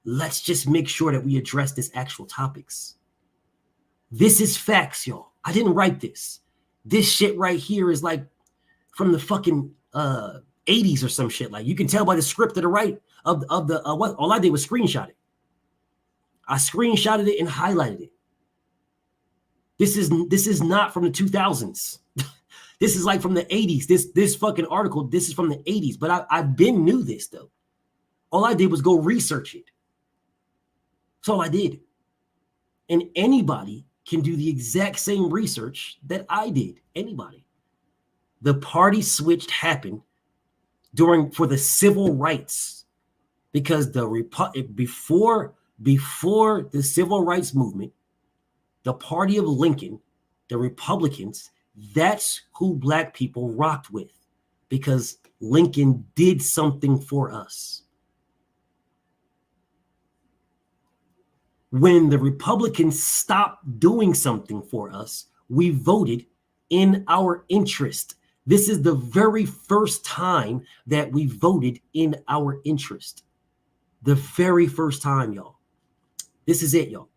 let's just make sure that we address this actual topics. This is facts, y'all. I didn't write this. This shit right here is like from the fucking 80s or some shit. Like you can tell by the script to the right of the what all I did was screenshot it. I screenshotted it and highlighted it. This is not from the 2000s. This is like from the 80s. This fucking article, this is from the 80s. But I've been knew this though. All I did was go research it. That's all I did. And anybody can do the exact same research that I did. Anybody. The party switch happened for the civil rights because before the civil rights movement, the party of Lincoln, the Republicans, that's who black people rocked with because Lincoln did something for us. When the Republicans stopped doing something for us, we voted in our interest. This is the very first time that we voted in our interest. The very first time, y'all. This is it, y'all.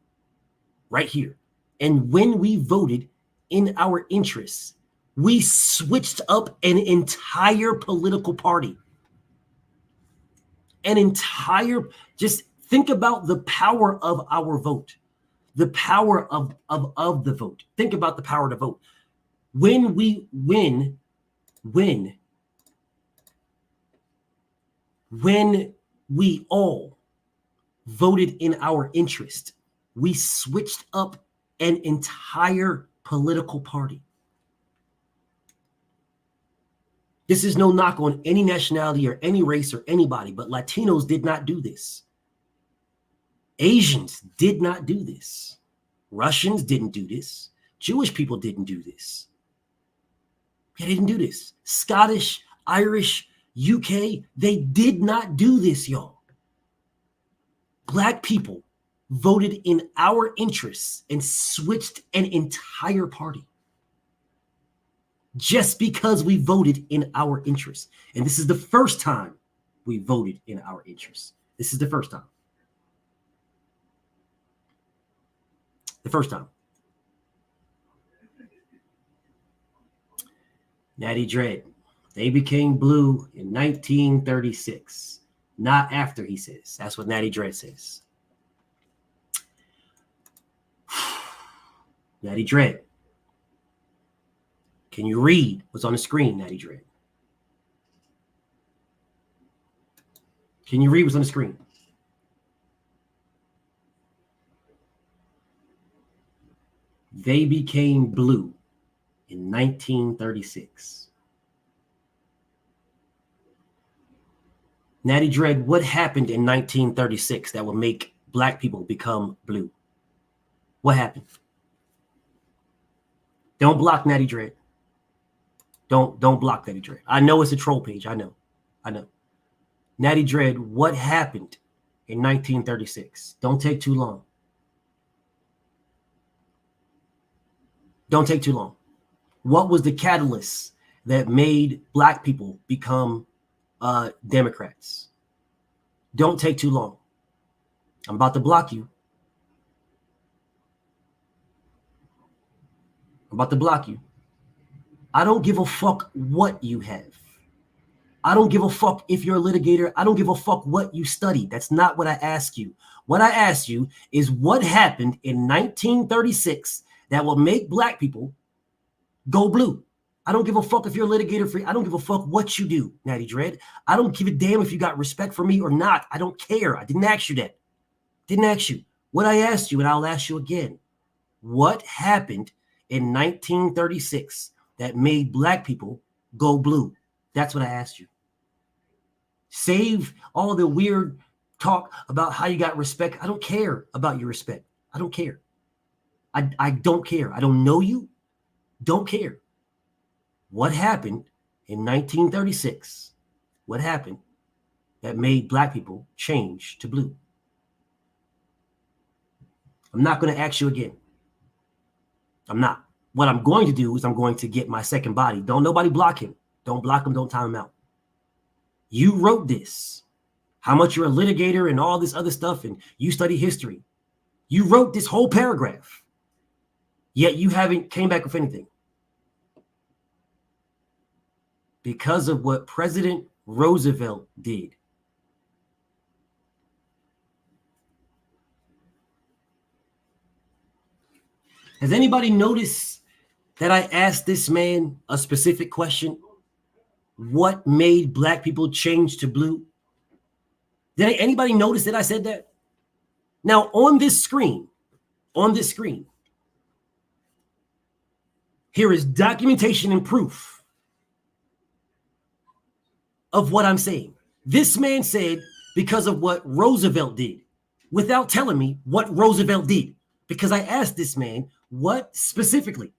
Right here. And when we voted in our interests, we switched up an entire political party. Just think about the power of our vote, the power of the vote. Think about the power to vote. When we all voted in our interest, we switched up an entire political party. This is no knock on any nationality or any race or anybody, but Latinos did not do this. Asians did not do this. Russians didn't do this. Jewish people didn't do this. They didn't do this. Scottish, Irish, UK, they did not do this, y'all. Black people voted in our interests and switched an entire party just because we voted in our interests. And this is the first time we voted in our interests. This is the first time. The first time. Natty Dread. They became blue in 1936. Not after, he says. That's what Natty Dread says. Natty Dread. Can you read what's on the screen, Natty Dread? Can you read what's on the screen? They became blue in 1936. Natty Dread, what happened in 1936 that would make black people become blue? What happened? Don't block Natty Dread. Don't block Natty Dread. I know it's a troll page. I know. Natty Dread, what happened in 1936? Don't take too long. Don't take too long. What was the catalyst that made black people become Democrats? Don't take too long. I'm about to block you. I'm about to block you. I don't give a fuck what you have. I don't give a fuck if you're a litigator. I don't give a fuck what you study. That's not what I ask you. What I ask you is what happened in 1936 that will make black people go blue. I don't give a fuck if you're a litigator free. I don't give a fuck what you do, Natty Dread. I don't give a damn if you got respect for me or not. I don't care. I didn't ask you that. Didn't ask you. What I asked you, and I'll ask you again. What happened in 1936 that made black people go blue? That's what I asked you. Save all the weird talk about how you got respect. I don't care about your respect. I don't care. I don't care. I don't know you. Don't care. What happened in 1936? What happened that made black people change to blue? I'm not going to ask you again. I'm not. What I'm going to do is I'm going to get my second body. Don't nobody block him. Don't block him. Don't time him out. You wrote this. How much you're a litigator and all this other stuff, and you study history. You wrote this whole paragraph, yet you haven't came back with anything. Because of what President Roosevelt did. Has anybody noticed that I asked this man a specific question? What made black people change to blue? Did anybody notice that I said that? Now, on this screen, here is documentation and proof of what I'm saying. This man said because of what Roosevelt did, without telling me what Roosevelt did. Because I asked this man, what specifically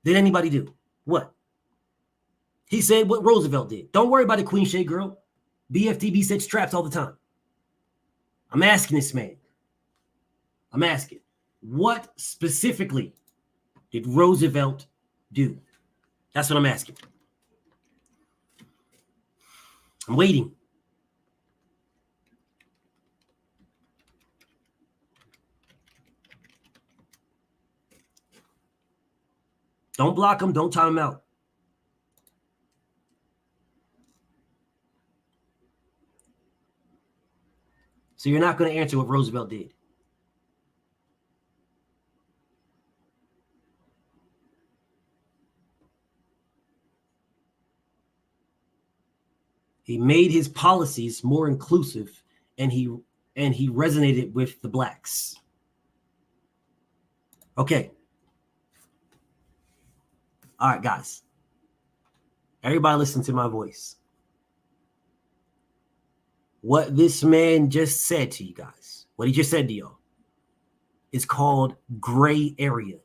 did anybody do? What? He said what Roosevelt did. Don't worry about it, Queen Shade Girl. BFTB sets traps all the time. I'm asking this man. I'm asking, what specifically did Roosevelt do? That's what I'm asking. I'm waiting. Don't block him. Don't time him out. So you're not going to answer what Roosevelt did. He made his policies more inclusive, and he resonated with the blacks. Okay. All right, guys. Everybody listen to my voice. What this man just said to you guys, what he just said to y'all, is called gray area.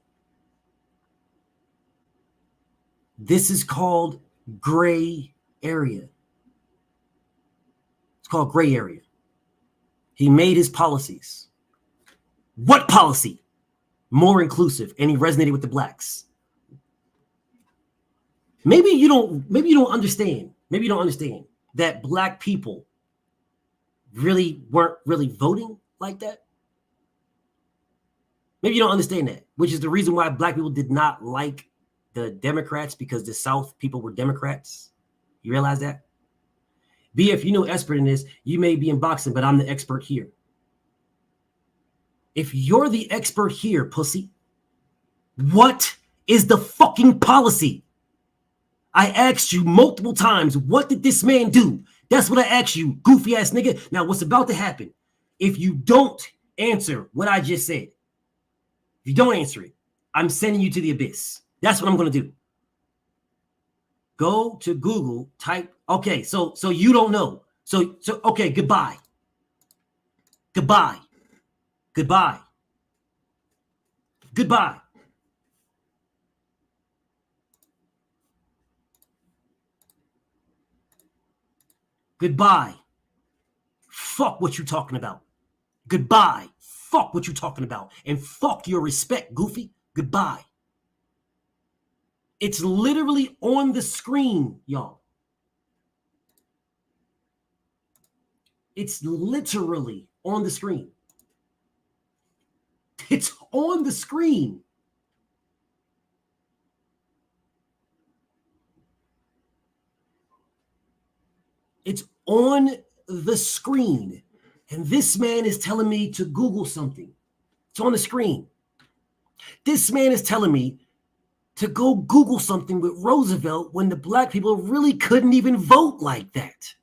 This is called gray area. It's called gray area. He made his policies. What policy? More inclusive, and he resonated with the blacks. Maybe you don't understand. Maybe you don't understand that black people weren't really voting like that. Maybe you don't understand that, which is the reason why black people did not like the Democrats, because the South people were Democrats. You realize that? If you know expert in this, you may be in boxing, but I'm the expert here. If you're the expert here, pussy, what is the fucking policy? I asked you multiple times, what did this man do? That's what I asked you, goofy ass nigga. Now, what's about to happen? If you don't answer what I just said, if you don't answer it, I'm sending you to the abyss. That's what I'm going to do. Go to Google, type, okay, so you don't know. So okay, goodbye. Goodbye. Goodbye. Goodbye. Goodbye. Fuck what you talking about. Goodbye. Fuck what you talking about. And fuck your respect, goofy. Goodbye. It's literally on the screen, y'all. It's literally on the screen. It's on the screen. It's on the screen. And this man is telling me to Google something. It's on the screen. This man is telling me to go Google something with Roosevelt when the black people really couldn't even vote like that.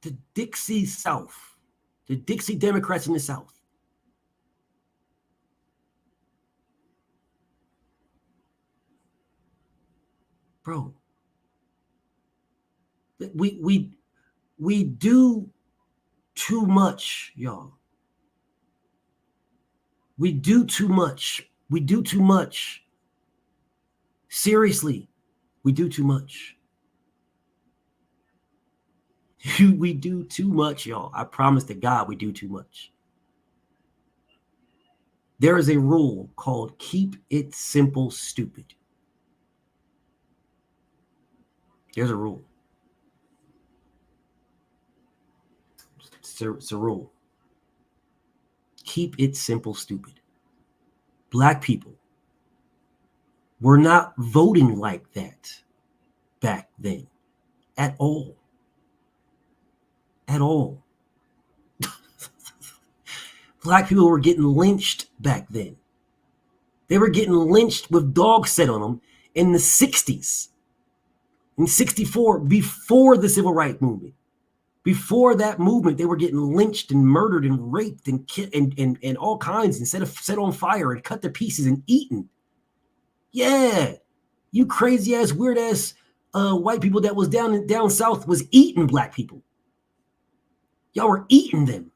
The Dixie South, the Dixie Democrats in the South. Bro, we do too much, y'all. We do too much. We do too much. Seriously, we do too much. We do too much, y'all. I promise to God we do too much. There is a rule called keep it simple, stupid. There's a rule. It's a rule. Keep it simple, stupid. Black people were not voting like that back then at all. At all. Black people were getting lynched back then. They were getting lynched with dogs set on them in the 60s. In 64, before the civil rights movement. Before that movement, they were getting lynched and murdered and raped and all kinds and set on fire and cut to pieces and eaten. Yeah, you crazy ass, weird ass white people that was down south was eating black people. Y'all were eating them.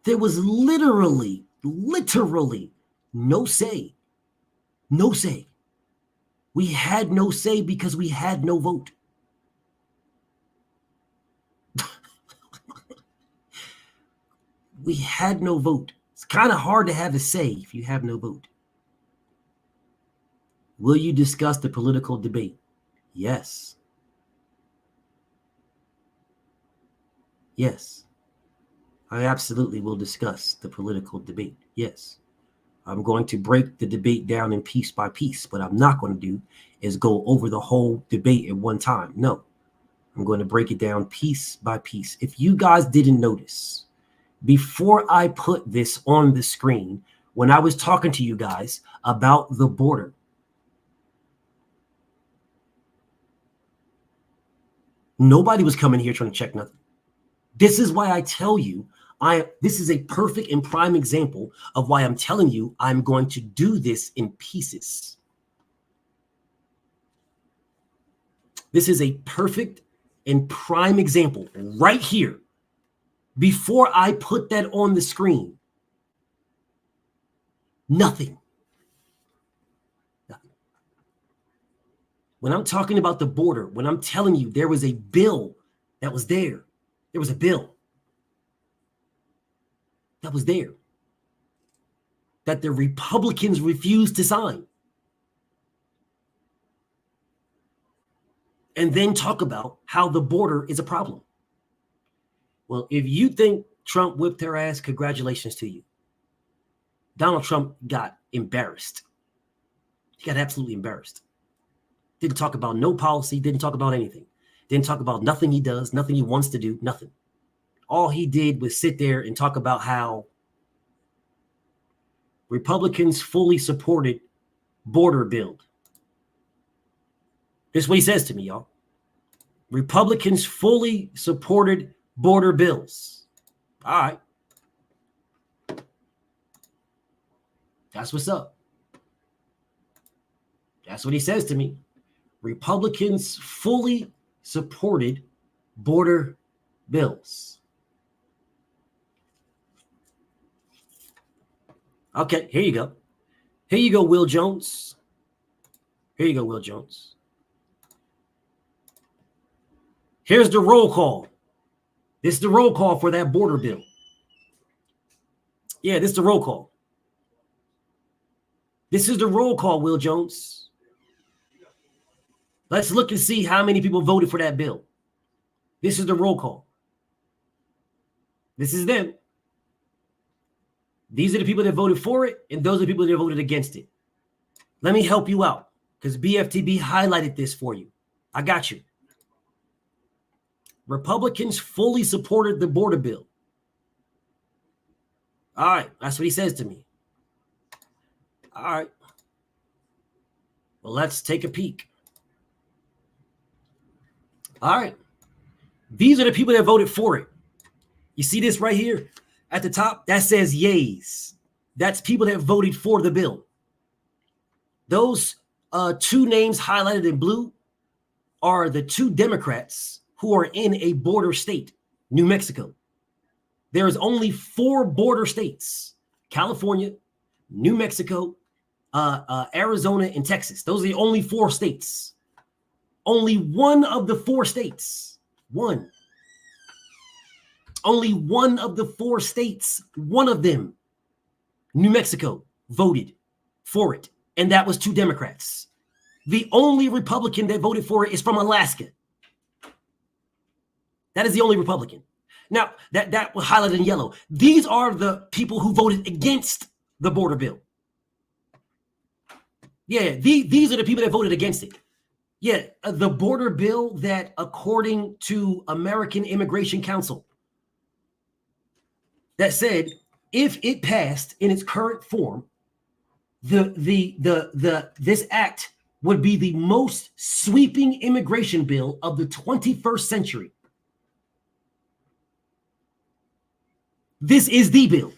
There was literally no say. No say. We had no say because we had no vote. We had no vote. It's kind of hard to have a say if you have no vote. Will you discuss the political debate? Yes. Yes. I absolutely will discuss the political debate. Yes. I'm going to break the debate down in piece by piece. What I'm not going to do is go over the whole debate at one time. No. I'm going to break it down piece by piece. If you guys didn't notice, before I put this on the screen, when I was talking to you guys about the border, nobody was coming here trying to check nothing. This is why I tell you, this is a perfect and prime example of why I'm telling you I'm going to do this in pieces. This is a perfect and prime example right here. Before I put that on the screen, nothing. Nothing. When I'm talking about the border, when I'm telling you there was a bill that was there, there was a bill that was there that the Republicans refused to sign. And then talk about how the border is a problem. Well, if you think Trump whipped her ass, congratulations to you. Donald Trump got embarrassed. He got absolutely embarrassed. Didn't talk about no policy, didn't talk about anything. Didn't talk about nothing he does, nothing he wants to do, nothing. All he did was sit there and talk about how Republicans fully supported border build. This is what he says to me, y'all. Republicans fully supported border bills. All right. That's what's up. That's what he says to me. Republicans fully supported border bills. Okay, here you go. Here you go, Will Jones. Here you go, Will Jones. Here's the roll call. This is the roll call for that border bill. Yeah, this is the roll call. This is the roll call, Will Jones. Let's look and see how many people voted for that bill. This is the roll call. This is them. These are the people that voted for it, and those are the people that voted against it. Let me help you out, because BFTB highlighted this for you. I got you. Republicans fully supported the border bill. All right, that's what he says to me. All right. Well, let's take a peek. All right. These are the people that voted for it. You see this right here at the top? That says yays. That's people that voted for the bill. Those two names highlighted in blue are the two Democrats who are in a border state, New Mexico. There is only 4 border states: California, New Mexico, Arizona, and Texas. Those are the only 4 states. Only one of the 4 states, only one of the 4 states, one of them, New Mexico, voted for it. And that was 2 Democrats. The only Republican that voted for it is from Alaska. That is the only Republican. Now, that was highlighted in yellow. These are the people who voted against the border bill. Yeah, these are the people that voted against it. Yeah, the border bill that, according to American Immigration Council, that said, if it passed in its current form, this act would be the most sweeping immigration bill of the 21st century. This is the bill.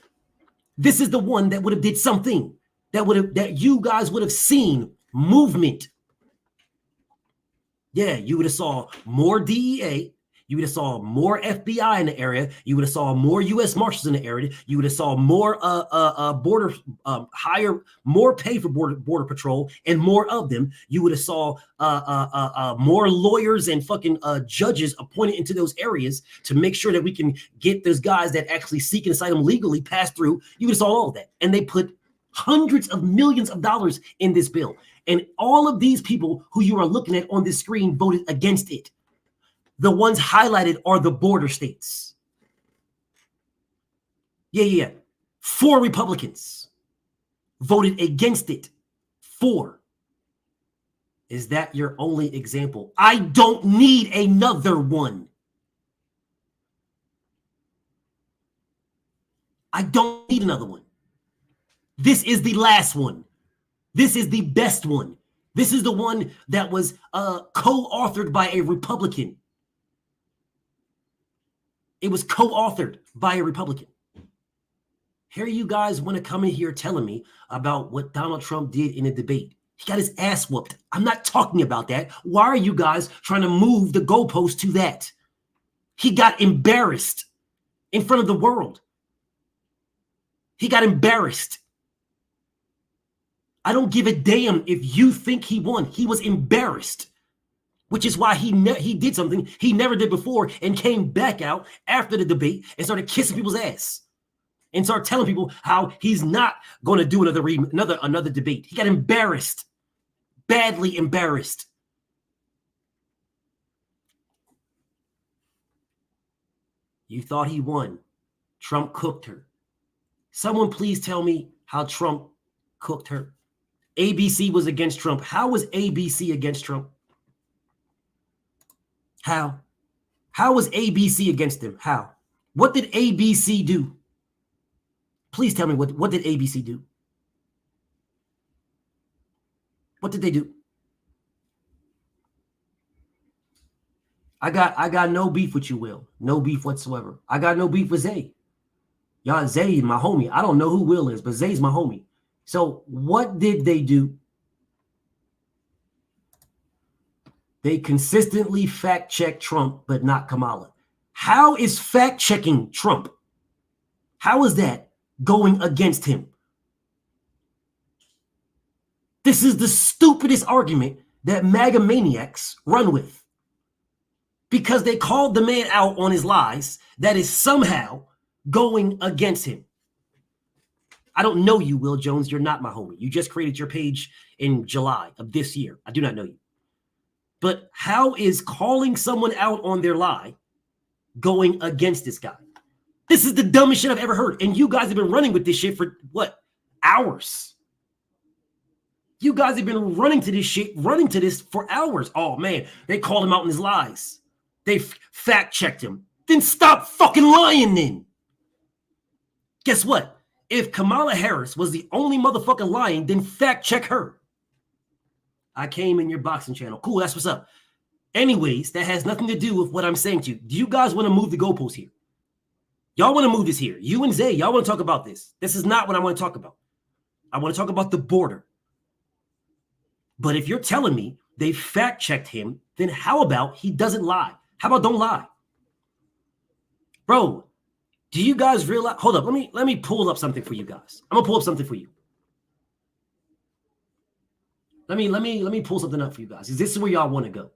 This is the one that would have did something that you guys would have seen movement. Yeah, you would have saw more DEA. You would have saw more FBI in the area. You would have saw more U.S. Marshals in the area. You would have saw more border more pay for border patrol and more of them. You would have saw more lawyers and fucking judges appointed into those areas to make sure that we can get those guys that actually seek an asylum legally pass through. You would have saw all of that, and they put hundreds of millions of dollars in this bill. And all of these people who you are looking at on this screen voted against it. The ones highlighted are the border states. Yeah. 4 Republicans voted against it. 4. Is that your only example? I don't need another one. I don't need another one. This is the last one. This is the best one. This is the one that was co-authored by a Republican. It was co-authored by a Republican. Here you guys want to come in here telling me about what Donald Trump did in a debate. He got his ass whooped. I'm not talking about that. Why are you guys trying to move the goalpost to that? He got embarrassed in front of the world. He got embarrassed. I don't give a damn if you think he won. He was embarrassed, which is why he did something he never did before and came back out after the debate and started kissing people's ass and started telling people how he's not going to do another debate. He got embarrassed, badly embarrassed. You thought he won. Trump cooked her. Someone please tell me how Trump cooked her. ABC was against Trump. How was ABC against Trump? How? How was ABC against him? How? What did ABC do? Please tell me what did ABC do? What did they do? I got no beef with you, Will. No beef whatsoever. I got no beef with Zay. Y'all, Zay is my homie. I don't know who Will is, but Zay's my homie. So what did they do? They consistently fact-check Trump, but not Kamala. How is fact-checking Trump? How is that going against him? This is the stupidest argument that MAGA maniacs run with. because they called the man out on his lies that is somehow going against him. I don't know you, Will Jones. You're not my homie. You just created your page in July of this year. I do not know you. But how is calling someone out on their lie going against this guy? This is the dumbest shit I've ever heard. And you guys have been running with this shit for what? Hours. You guys have been running to this for hours. Oh man, they called him out on his lies. They fact checked him. Then stop fucking lying then. Guess what? If Kamala Harris was the only motherfucker lying, then fact check her. I came in your boxing channel. Cool, that's what's up. Anyways, that has nothing to do with what I'm saying to you. Do you guys want to move the goalpost here? Y'all want to move this here. You and Zay, y'all want to talk about this. This is not what I want to talk about. I want to talk about the border. But if you're telling me they fact-checked him, then how about he doesn't lie? How about don't lie? Bro, do you guys realize? Hold up, let me pull up something for you guys. I'm gonna pull up something for you. Let me pull something up for you guys. This is where y'all want to go.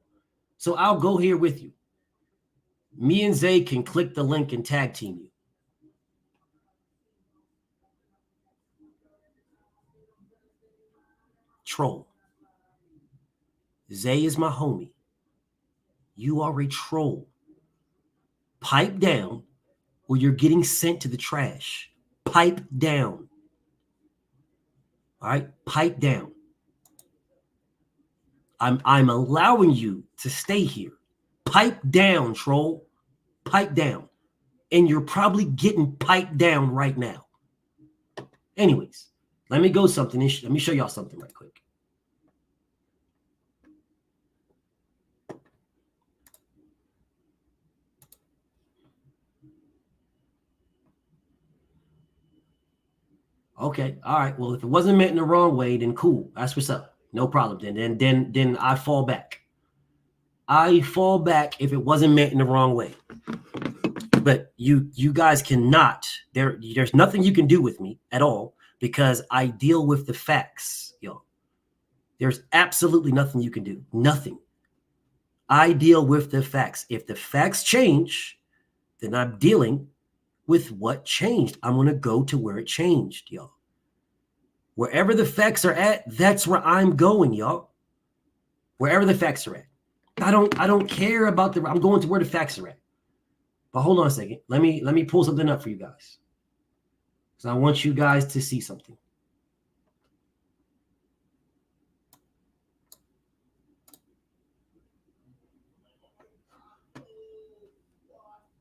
So I'll go here with you. Me and Zay can click the link and tag team you. Troll. Zay is my homie. You are a troll. Pipe down or you're getting sent to the trash. Pipe down. All right? Pipe down. I'm allowing you to stay here. Pipe down, troll. Pipe down. And you're probably getting piped down right now. Anyways, let me go something. Let me show y'all something right quick. Okay, all right. Well, if it wasn't meant in the wrong way, then cool. That's what's up. No problem. Then I fall back. I fall back if it wasn't meant in the wrong way. But you guys cannot. There's nothing you can do with me at all because I deal with the facts, yo. There's absolutely nothing you can do. Nothing. I deal with the facts. If the facts change, then I'm dealing with what changed. I'm going to go to where it changed, y'all. Wherever the facts are at, that's where I'm going, y'all. Wherever the facts are at. I don't care about I'm going to where the facts are at. But hold on a second. Let me pull something up for you guys. Because I want you guys to see something.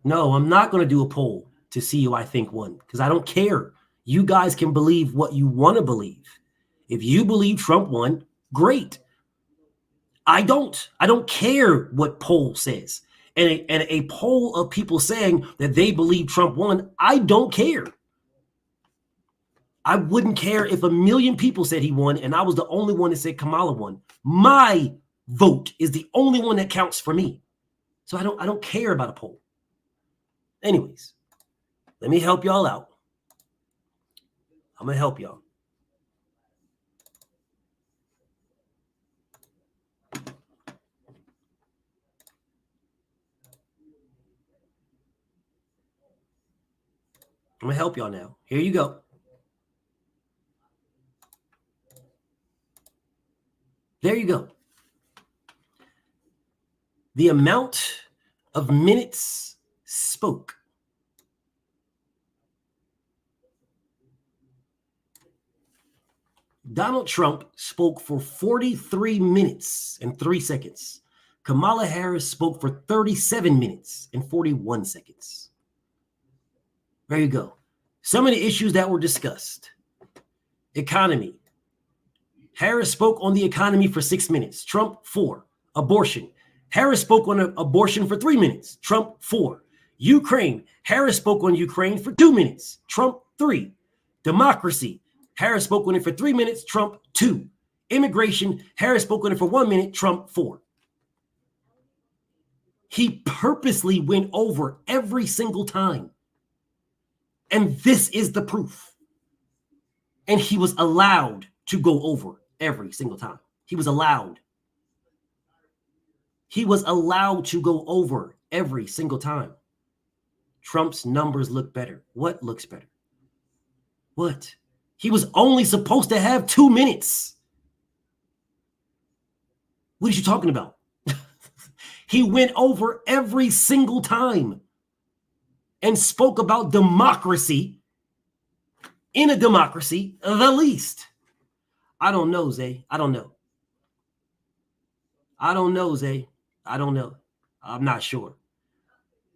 No, I'm not going to do a poll to see who I think won because I don't care. You guys can believe what you want to believe. If you believe Trump won, great. I don't care what poll says. And a poll of people saying that they believe Trump won, I don't care. I wouldn't care if 1 million people said he won and I was the only one that said Kamala won. My vote is the only one that counts for me. So I don't care about a poll. Anyways, let me help y'all out. I'm going to help y'all. I'm going to help y'all now. Here you go. There you go. The amount of minutes spoke. Donald Trump spoke for 43 minutes and 3 seconds. Kamala Harris spoke for 37 minutes and 41 seconds. There you go. Some of the issues that were discussed. Economy. Harris spoke on the economy for 6 minutes. Trump, 4. Abortion. Harris spoke on abortion for 3 minutes. Trump, 4. Ukraine. Harris spoke on Ukraine for 2 minutes. Trump, 3. Democracy. Harris spoke on it for 3 minutes. Trump, 2. Immigration. Harris spoke on it for 1 minute. Trump, 4. He purposely went over every single time. And this is the proof. And he was allowed to go over every single time. He was allowed. He was allowed to go over every single time. Trump's numbers look better. What looks better? What? He was only supposed to have 2 minutes. What are you talking about? He went over every single time and spoke about democracy. In a democracy, the least. I don't know, Zay. I don't know. I don't know, Zay. I don't know. I'm not sure.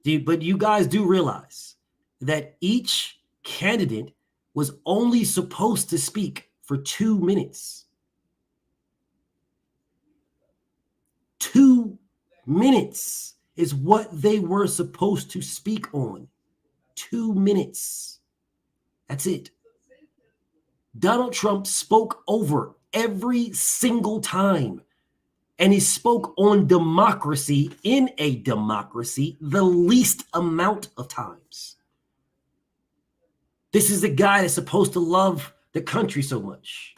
But you guys do realize that each candidate was only supposed to speak for 2 minutes. 2 minutes is what they were supposed to speak on. 2 minutes. That's it. Donald Trump spoke over every single time. And he spoke on democracy in a democracy the least amount of times. This is the guy that's supposed to love the country so much.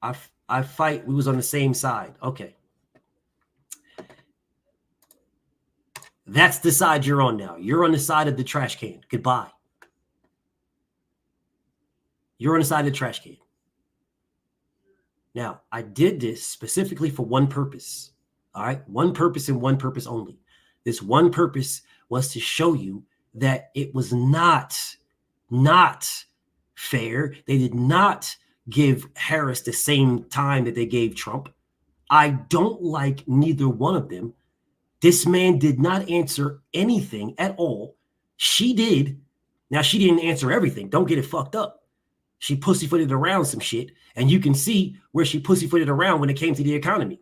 I fight. We was on the same side. Okay. That's the side you're on now. You're on the side of the trash can. Goodbye. You're on the side of the trash can. Now, I did this specifically for one purpose. All right. One purpose and one purpose only. This one purpose was to show you that it was not fair. They did not give Harris the same time that they gave Trump. I don't like neither one of them. This man did not answer anything at all. She did. Now, she didn't answer everything. Don't get it fucked up. She pussyfooted around some shit, and you can see where she pussyfooted around when it came to the economy.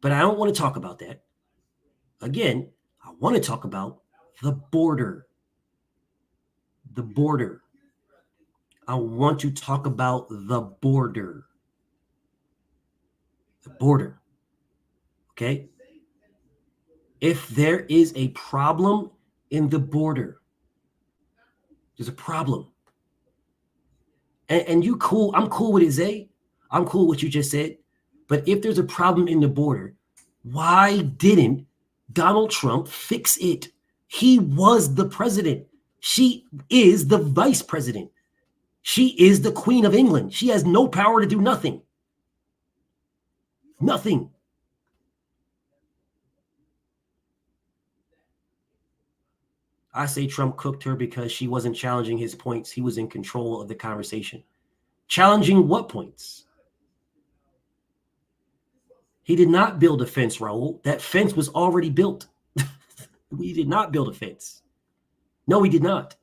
But I don't want to talk about that. Again, I want to talk about the border. The border. I want to talk about the border. The border. Okay? If there is a problem in the border, there's a problem. And you cool, I'm cool with it, Zay. I'm cool with what you just said. But if there's a problem in the border, why didn't Donald Trump fix it? He was the president. She is the vice president. She is the Queen of England. She has no power to do nothing. Nothing. I say Trump cooked her because she wasn't challenging his points. He was in control of the conversation. Challenging what points? He did not build a fence, Raul. That fence was already built. We did not build a fence. No, we did not.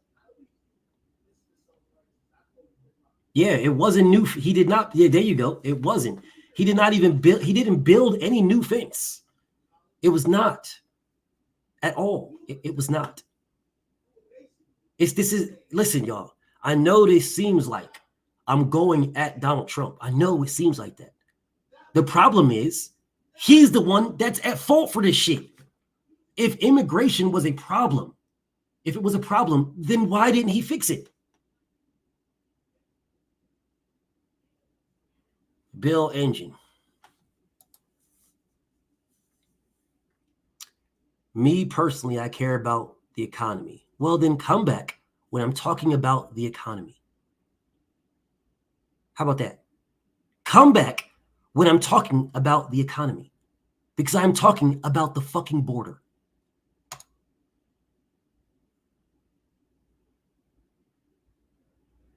Yeah, it wasn't new. He did not. Yeah, there you go. It wasn't. He did not even build. He didn't build any new fence. It was not at all. It was not. Listen, y'all. I know this seems like I'm going at Donald Trump. I know it seems like that. The problem is he's the one that's at fault for this shit. If immigration was a problem, if it was a problem, then why didn't he fix it? Bill Engine. Me personally, I care about the economy. Well, then come back when I'm talking about the economy. How about that? Come back when I'm talking about the economy, because I'm talking about the fucking border.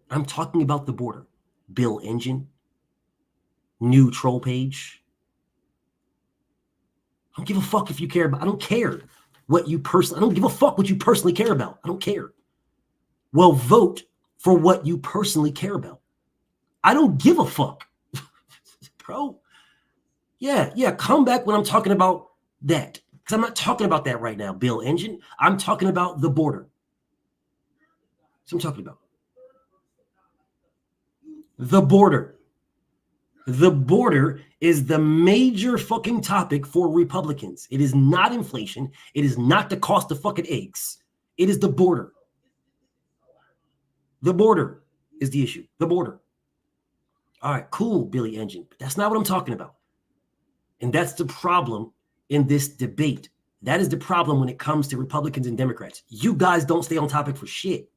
I'm talking about the border. Bill Engine. New troll page. I don't give a fuck if you care about. I don't care what you personally. I don't give a fuck what you personally care about. I don't care. Well, vote for what you personally care about. I don't give a fuck, bro. Yeah. Come back when I'm talking about that, because I'm not talking about that right now, Bill Engine. I'm talking about the border. That's what I'm talking about. The border. The border is the major fucking topic for Republicans. It is not inflation. It is not the cost of fucking eggs. It is the border. The border is the issue. The border. All right, cool, Billy Engine. But that's not what I'm talking about. And that's the problem in this debate. That is the problem when it comes to Republicans and Democrats. You guys don't stay on topic for shit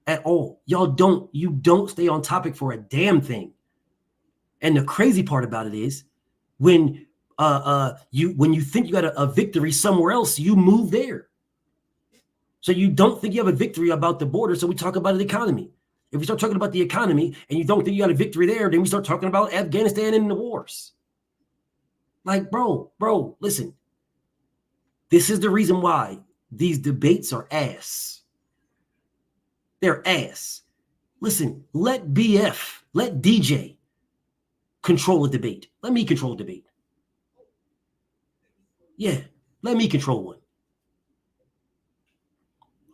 at all. You don't stay on topic for a damn thing. And the crazy part about it is when you think you got a victory somewhere else, you move there. So you don't think you have a victory about the border, so we talk about the economy. If we start talking about the economy and you don't think you got a victory there, then we start talking about Afghanistan and the wars. Like, bro, listen. This is the reason why these debates are ass. They're ass. Listen, let BF, let DJ control a debate. Let me control a debate. Yeah, let me control one.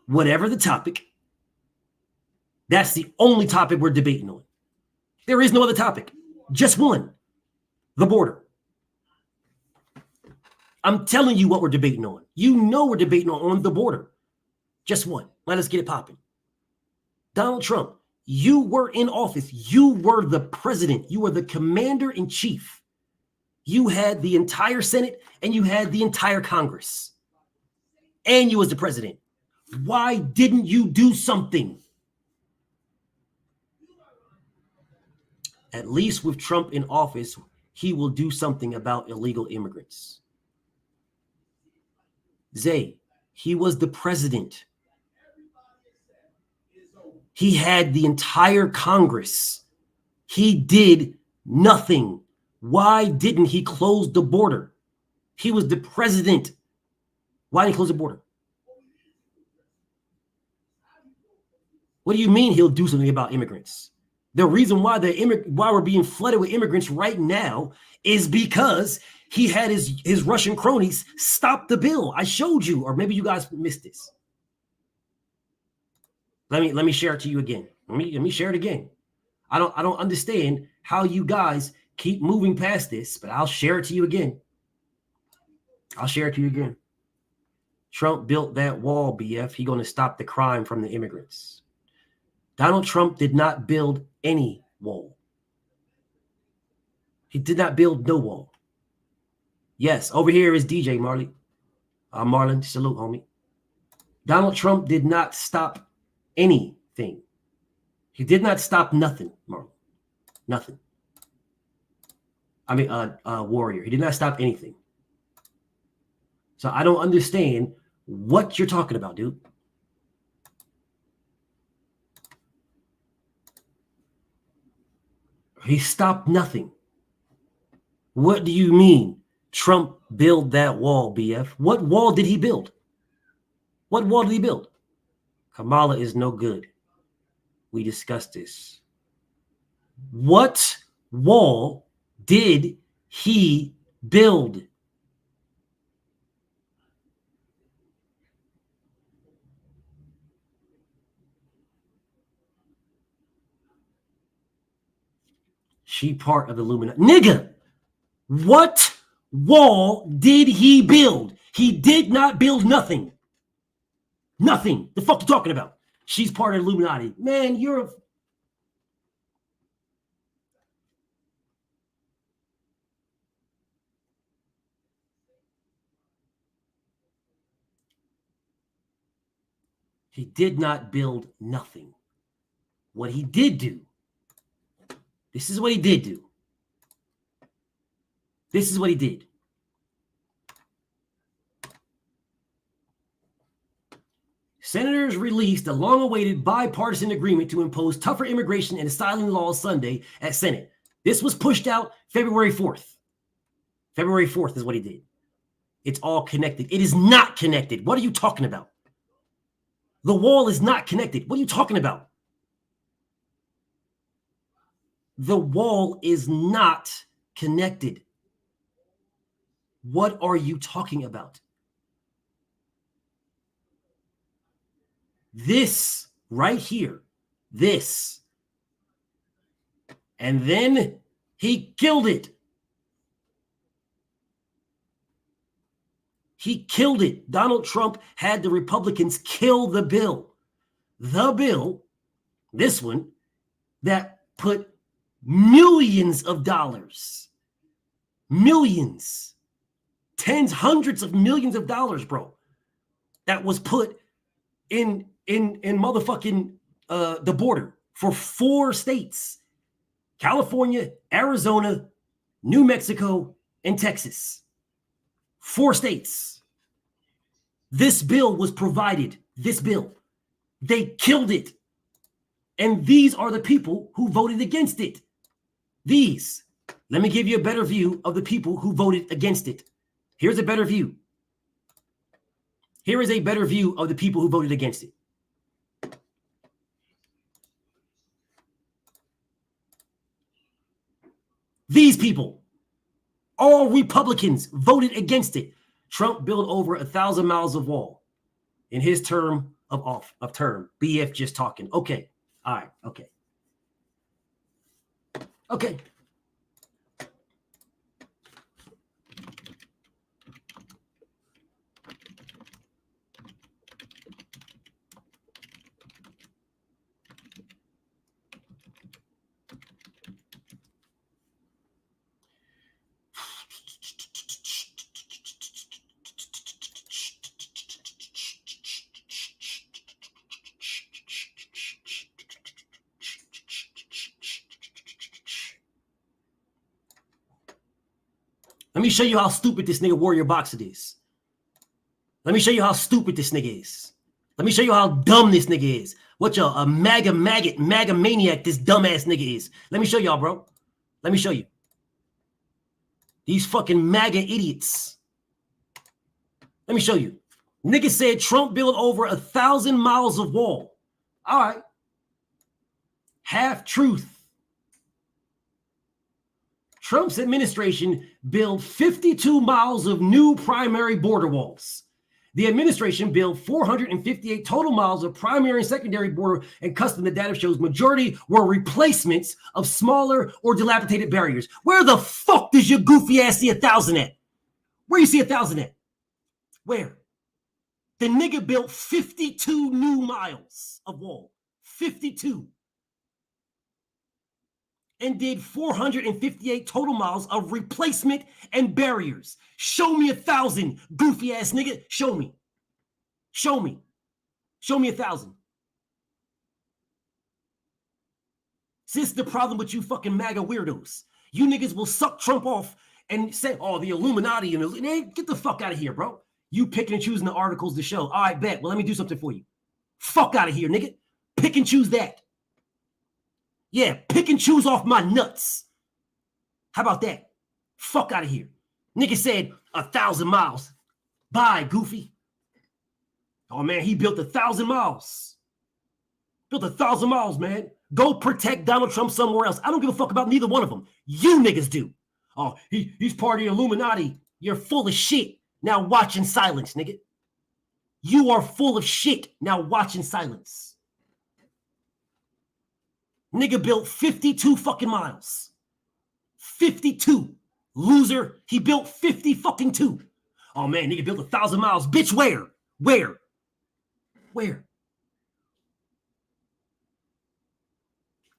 Whatever the topic, that's the only topic we're debating on. There is no other topic. Just one. The border. I'm telling you what we're debating on. You know we're debating on the border. Just one. Let us get it popping. Donald Trump, you were in office. You were the president. You were the commander in chief. You had the entire Senate and you had the entire Congress. And you was the president. Why didn't you do something? At least with Trump in office, he will do something about illegal immigrants. Zay, he was the president. He had the entire Congress. He did nothing. Why didn't he close the border? He was the president. Why didn't he close the border? What do you mean he'll do something about immigrants? The reason why why we're being flooded with immigrants right now is because he had his Russian cronies stop the bill. I showed you, or maybe you guys missed this. Let me share it to you again. Let me share it again. I don't understand how you guys keep moving past this, but I'll share it to you again. Trump built that wall, BF. He's going to stop the crime from the immigrants. Donald Trump did not build any wall. He did not build no wall. Yes, over here is DJ Marley. Marlon, salute, homie. Donald Trump did not stop anything. He did not stop nothing, Marlon. Nothing. I mean, Warrior. He did not stop anything. So I don't understand what you're talking about, dude. He stopped nothing. What do you mean Trump built that wall, BF? What wall did he build? What wall did he build? Kamala is no good. We discussed this. What wall did he build? She part of the Illuminati. Nigga, what wall did he build? He did not build nothing. Nothing. The fuck you talking about? She's part of the Illuminati. Man, you're a... He did not build nothing. What he did do, this is what he did do. This is what he did. Senators released a long-awaited bipartisan agreement to impose tougher immigration and asylum laws Sunday at Senate. This was pushed out February 4th. February 4th is what he did. It's all connected. It is not connected. What are you talking about? The wall is not connected. What are you talking about? The wall is not connected. What are you talking about? This right here, this. And then he killed it. He killed it. Donald Trump had the Republicans kill the bill. The bill, this one, that put millions of dollars, millions, tens, hundreds of millions of dollars, bro, that was put in motherfucking the border for 4 states: California, Arizona, New Mexico, and Texas. 4 states. This bill was provided. This bill. They killed it. And these are the people who voted against it. These. Let me give you a better view of the people who voted against it. Here's a better view. Here is a better view of the people who voted against it. These people, all Republicans, voted against it. Trump built over 1,000 miles of wall in his term of term. BF just talking. Okay. All right. Okay. Okay. Let me show you how stupid this nigga Warrior Boxer is. Let me show you how stupid this nigga is. Let me show you how dumb this nigga is. What y'all, a MAGA maniac this dumbass nigga is. Let me show y'all, bro. Let me show you. These fucking MAGA idiots. Let me show you. Nigga said Trump built over 1,000 miles of wall. All right. Half truth. Trump's administration built 52 miles of new primary border walls. The administration built 458 total miles of primary and secondary border and custom. The data shows majority were replacements of smaller or dilapidated barriers. Where the fuck does your goofy ass see 1,000 at? Where you see 1,000 at? Where? The nigga built 52 new miles of wall. 52. And did 458 total miles of replacement and barriers. Show me 1,000, goofy ass nigga. Show me. Show me. Show me 1,000. See, this is the problem with you fucking MAGA weirdos. You niggas will suck Trump off and say, oh, the Illuminati. And get the fuck out of here, bro. You picking and choosing the articles to show. All right, bet. Well, let me do something for you. Fuck out of here, nigga. Pick and choose that. Yeah, pick and choose off my nuts. How about that? Fuck out of here. Nigga said 1,000 miles. Bye, goofy. Oh, man, he built 1,000 miles. Built 1,000 miles, man. Go protect Donald Trump somewhere else. I don't give a fuck about neither one of them. You niggas do. Oh, he's part of the Illuminati. You're full of shit. Now watch in silence, nigga. You are full of shit. Now watch in silence. Nigga built 52 fucking miles. 52. Loser. He built 50 fucking 2. Oh, man, nigga built 1,000 miles. Bitch, where? Where? Where?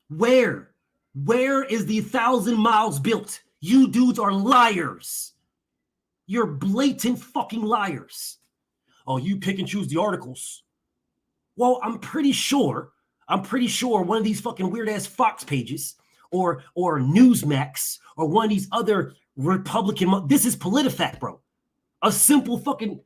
Where? Where is the 1,000 miles built? You dudes are liars. You're blatant fucking liars. Oh, you pick and choose the articles. Well, I'm pretty sure one of these fucking weird ass Fox pages or Newsmax or one of these other Republican, this is PolitiFact, bro. A simple fucking.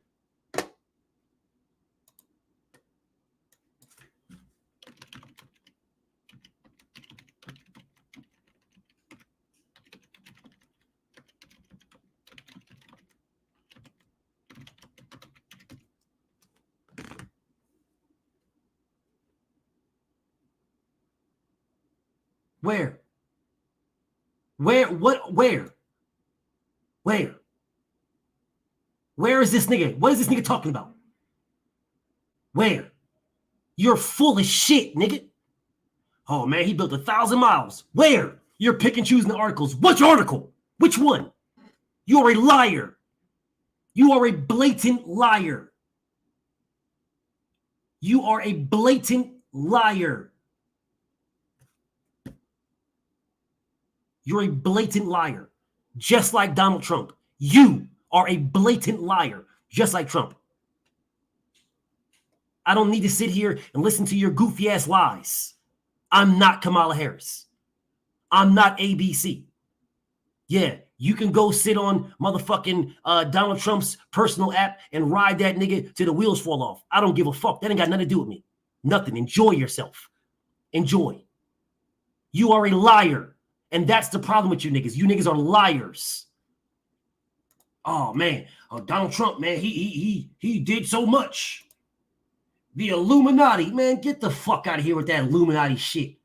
Where? Where? What? Where? Where? Where is this nigga? What is this nigga talking about? Where? You're full of shit, nigga. Oh, man, he built 1,000 miles. Where? You're pick and choosing the articles. Which article? Which one? You are a liar. You are a blatant liar. You are a blatant liar. You're a blatant liar, just like Donald Trump. You are a blatant liar, just like Trump. I don't need to sit here and listen to your goofy ass lies. I'm not Kamala Harris. I'm not ABC. Yeah, you can go sit on motherfucking Donald Trump's personal app and ride that nigga till the wheels fall off. I don't give a fuck. That ain't got nothing to do with me. Nothing. Enjoy yourself. Enjoy. You are a liar. And that's the problem with you niggas. You niggas are liars. Oh, man. Donald Trump, man, he did so much. The Illuminati, man, get the fuck out of here with that Illuminati shit.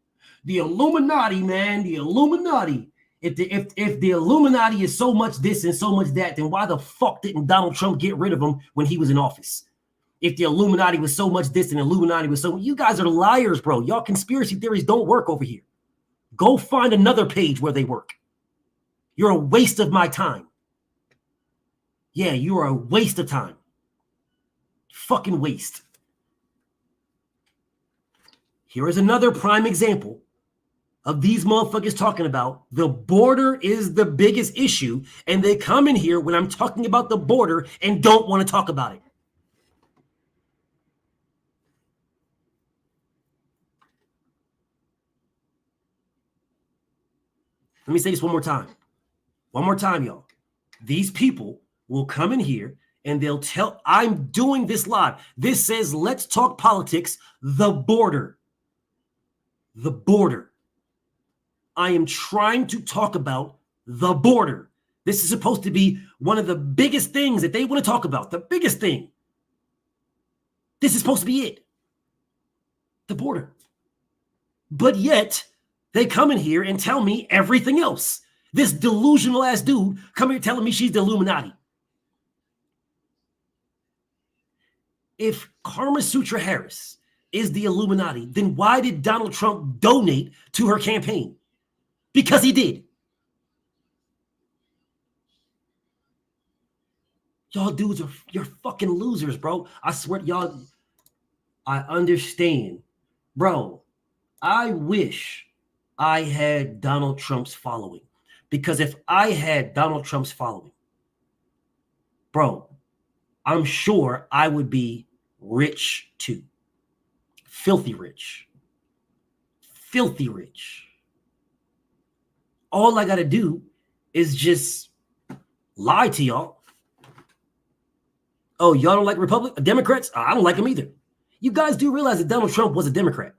The Illuminati, man, the Illuminati. If the Illuminati is so much this and so much that, then why the fuck didn't Donald Trump get rid of him when he was in office? If the Illuminati was so much this and Illuminati was so, you guys are liars, bro. Y'all conspiracy theories don't work over here. Go find another page where they work. You're a waste of my time. Yeah, you are a waste of time. Fucking waste. Here is another prime example of these motherfuckers talking about the border is the biggest issue, and they come in here when I'm talking about the border and don't want to talk about it. Let me say this one more time. One more time, y'all. These people will come in here and they'll tell, I'm doing this live. This says, let's talk politics, the border. The border. I am trying to talk about the border. This is supposed to be one of the biggest things that they want to talk about. The biggest thing. This is supposed to be it. The border. But yet, they come in here and tell me everything else. This delusional ass dude come here telling me she's the Illuminati. If Karma Sutra Harris is the Illuminati, then why did Donald Trump donate to her campaign? Because he did. Y'all dudes you're fucking losers, bro. I swear, y'all, I understand. Bro, I wish I had Donald Trump's following. Because if I had Donald Trump's following, bro, I'm sure I would be rich too. Filthy rich. Filthy rich. All I got to do is just lie to y'all. Oh, y'all don't like Democrats? I don't like them either. You guys do realize that Donald Trump was a Democrat.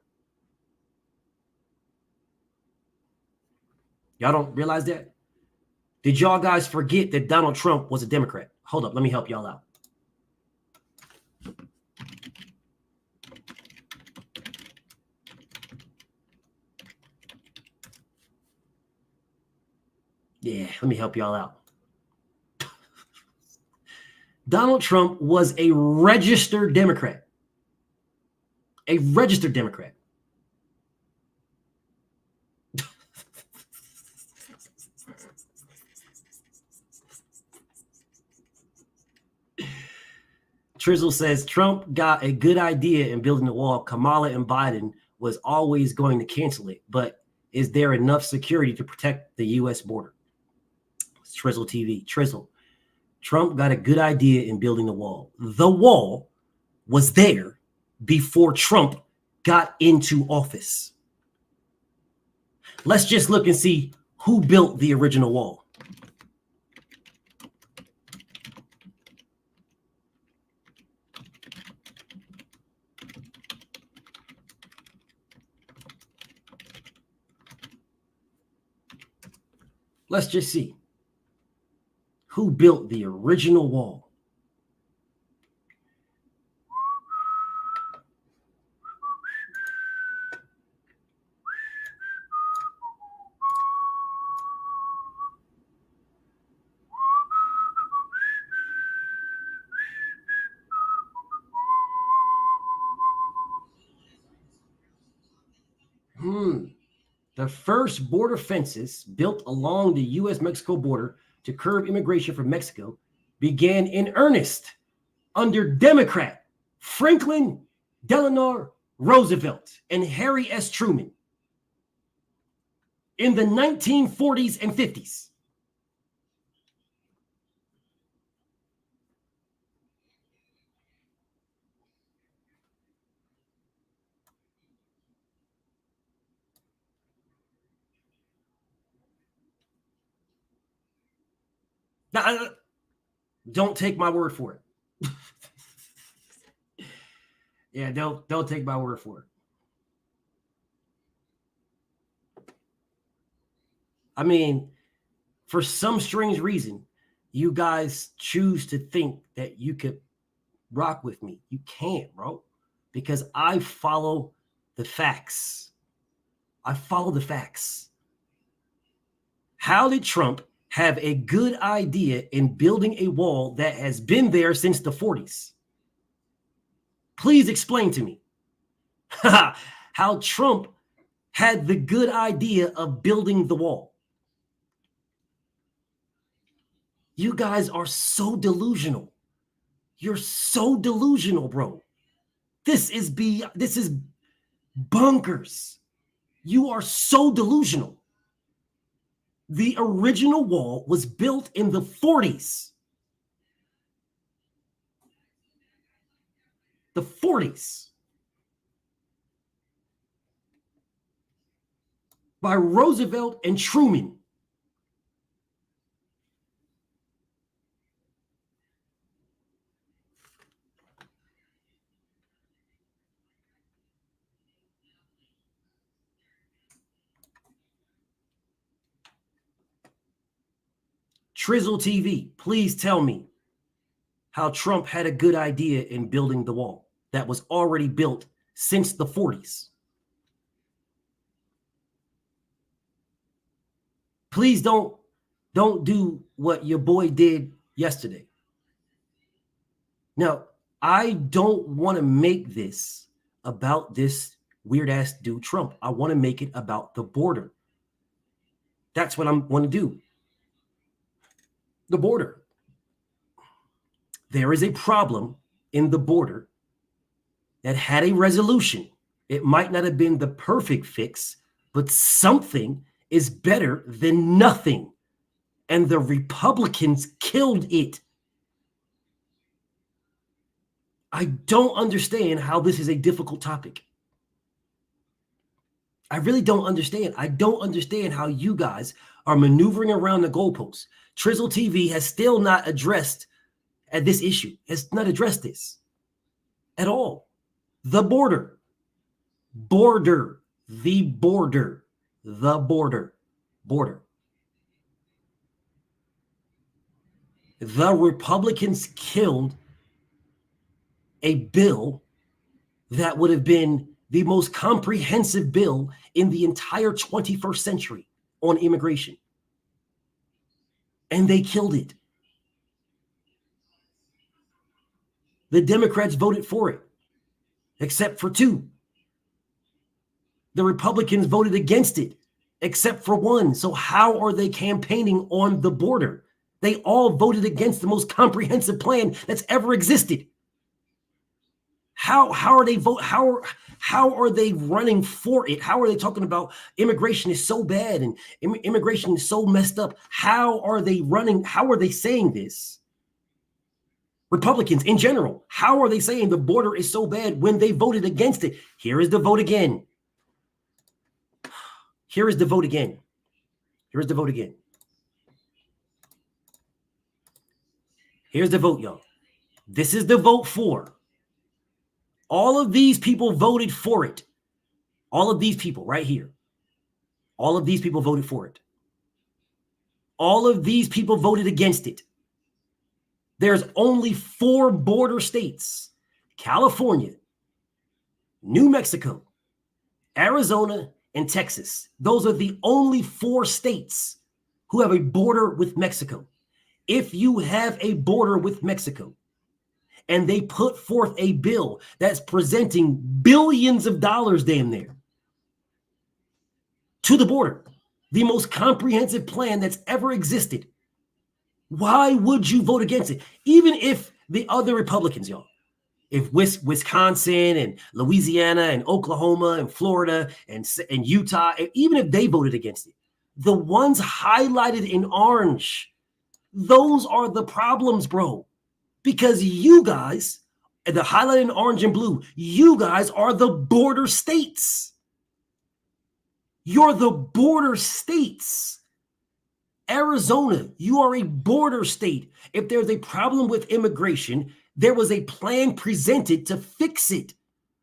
Y'all don't realize that? Did y'all guys forget that Donald Trump was a Democrat? Hold up, let me help y'all out. Yeah, let me help y'all out. Donald Trump was a registered Democrat. A registered Democrat. Trizzle says Trump got a good idea in building the wall. Kamala and Biden was always going to cancel it. But is there enough security to protect the U.S. border? It's Trizzle TV. Trizzle. Trump got a good idea in building the wall. The wall was there before Trump got into office. Let's just look and see who built the original wall. Let's just see who built the original wall. The first border fences built along the U.S.-Mexico border to curb immigration from Mexico began in earnest under Democrat Franklin Delano Roosevelt and Harry S. Truman. in the 1940s and 50s. Now, don't take my word for it. Yeah, don't take my word for it. I mean, for some strange reason, you guys choose to think that you could rock with me. You can't, bro, because I follow the facts. I follow the facts. How did Trump have a good idea in building a wall that has been there since the 40s? Please explain to me how Trump had the good idea of building the wall. You guys are so delusional. You're so delusional, bro. This is bonkers. You are so delusional. The original wall was built in the 40s. The 40s. By Roosevelt and Truman. Trizzle TV, please tell me how Trump had a good idea in building the wall that was already built since the 40s. Please don't do what your boy did yesterday. Now, I don't want to make this about this weird-ass dude Trump. I want to make it about the border. That's what I want to do. The border. There is a problem in the border that had a resolution. It might not have been the perfect fix, but something is better than nothing. And the Republicans killed it. I don't understand how this is a difficult topic. I really don't understand. I don't understand how you guys are maneuvering around the goalposts. Trizzle TV has still not addressed this issue, has not addressed this at all. The border. Border. The border. The border. Border. The Republicans killed a bill that would have been the most comprehensive bill in the entire 21st century on immigration. And they killed it. The Democrats voted for it, except for 2. The Republicans voted against it, except for 1. So how are they campaigning on the border? They all voted against the most comprehensive plan that's ever existed. How are they how are they running for it? How are they talking about immigration is so bad and immigration is so messed up? How are they running? How are they saying this? Republicans in general, how are they saying the border is so bad when they voted against it? Here is the vote again. Here is the vote again. Here's the vote again. Here's the vote, y'all. This is the vote for. All of these people voted for it. All of these people right here. All of these people voted for it. All of these people voted against it. There's only 4 border states: California, New Mexico, Arizona, and Texas. Those are the only 4 states who have a border with Mexico. If you have a border with Mexico and they put forth a bill that's presenting billions of dollars damn near to the border, the most comprehensive plan that's ever existed, why would you vote against it? Even if the other Republicans, y'all, if Wisconsin and Louisiana and Oklahoma and Florida and Utah, even if they voted against it, The ones highlighted in orange, those are the problems, bro. Because you guys, the highlighted in orange and blue, you guys are the border states. You're the border states. Arizona, you are a border state. If there's a problem with immigration, there was a plan presented to fix it,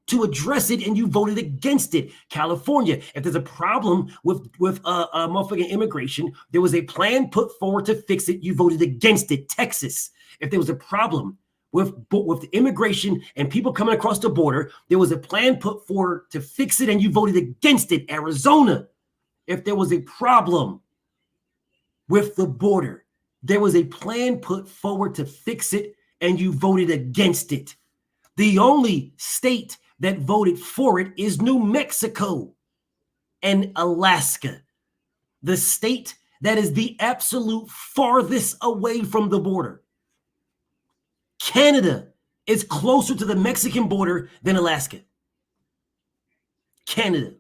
to address it, and you voted against it. California, if there's a problem with motherfucking immigration, there was a plan put forward to fix it. You voted against it. Texas, if there was a problem with immigration and people coming across the border, there was a plan put forward to fix it, and you voted against it. Arizona, if there was a problem with the border, there was a plan put forward to fix it, and you voted against it. The only state that voted for it is New Mexico and Alaska, the state that is the absolute farthest away from the border. Canada is closer to the Mexican border than Alaska. Canada.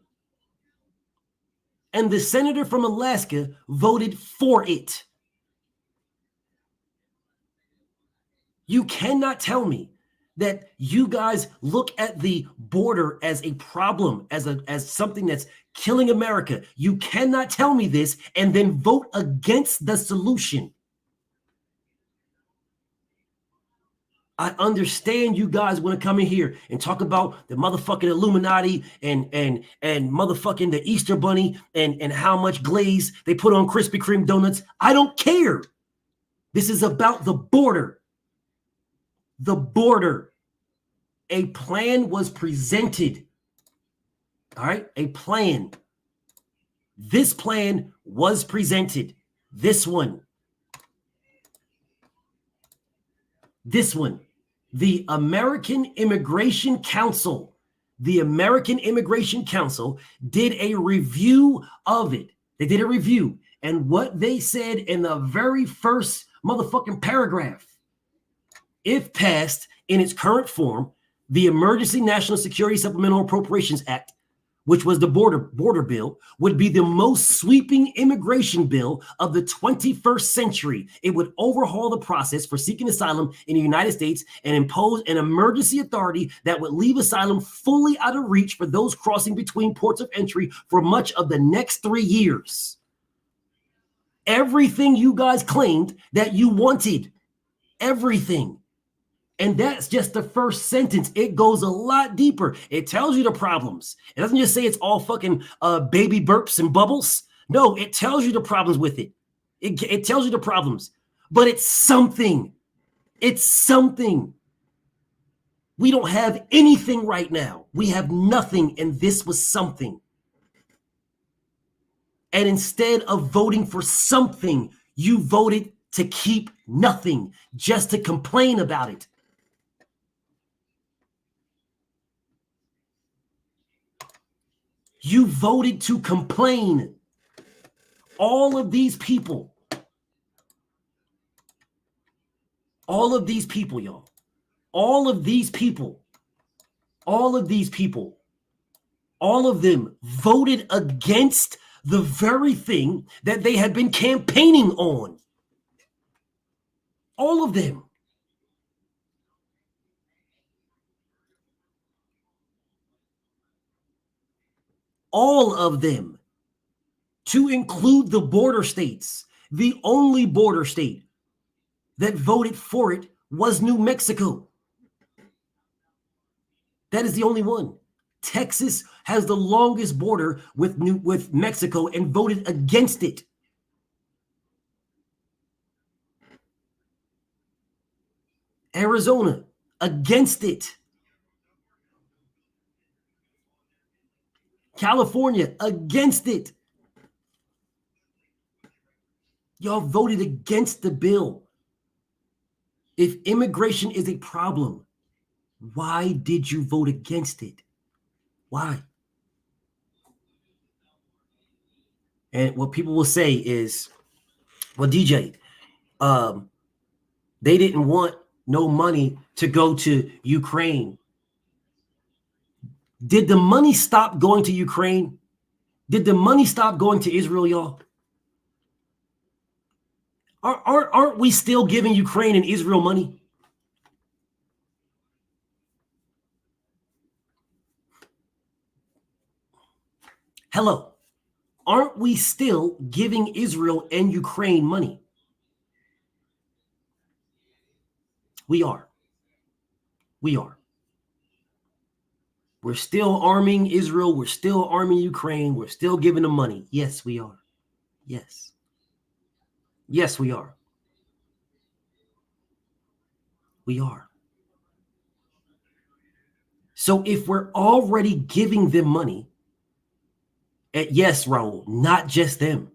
And the senator from Alaska voted for it. You cannot tell me that you guys look at the border as a problem, as something that's killing America. You cannot tell me this and then vote against the solution. I understand you guys want to come in here and talk about the motherfucking Illuminati and motherfucking the Easter Bunny and how much glaze they put on Krispy Kreme donuts. I don't care. This is about the border. The border. A plan was presented. All right? A plan. This plan was presented. This one. This one. The American Immigration Council. The American Immigration Council did a review of it. They did a review. And what they said in the very first motherfucking paragraph, if passed in its current form, the Emergency National Security Supplemental Appropriations Act, which was the border bill, would be the most sweeping immigration bill of the 21st century. It would overhaul the process for seeking asylum in the United States and impose an emergency authority that would leave asylum fully out of reach for those crossing between ports of entry for much of the next 3 years. Everything you guys claimed that you wanted, everything. And that's just the first sentence. It goes a lot deeper. It tells you the problems. It doesn't just say it's all fucking baby burps and bubbles. No, it tells you the problems with it. It tells you the problems. But it's something. It's something. We don't have anything right now. We have nothing, and this was something. And instead of voting for something, you voted to keep nothing, just to complain about it. You voted to complain. All of these people, y'all, all of these people, all of them voted against the very thing that they had been campaigning on. All of them. All of them, to include the border states. The only border state that voted for it was New Mexico. That is the only one. Texas has the longest border with Mexico and voted against it. Arizona, against it. California, against it. Y'all voted against the bill. If immigration is a problem, why did you vote against it? Why? And what people will say is, well, DJ, they didn't want no money to go to Ukraine. Did the money stop going to Ukraine? Did the money stop going to Israel, y'all? Aren't we still giving Ukraine and Israel money? Hello. Aren't we still giving Israel and Ukraine money? We are. We are. We're still arming Israel. We're still arming Ukraine. We're still giving them money. Yes, we are. Yes. Yes, we are. We are. So if we're already giving them money, yes, Raul, not just them.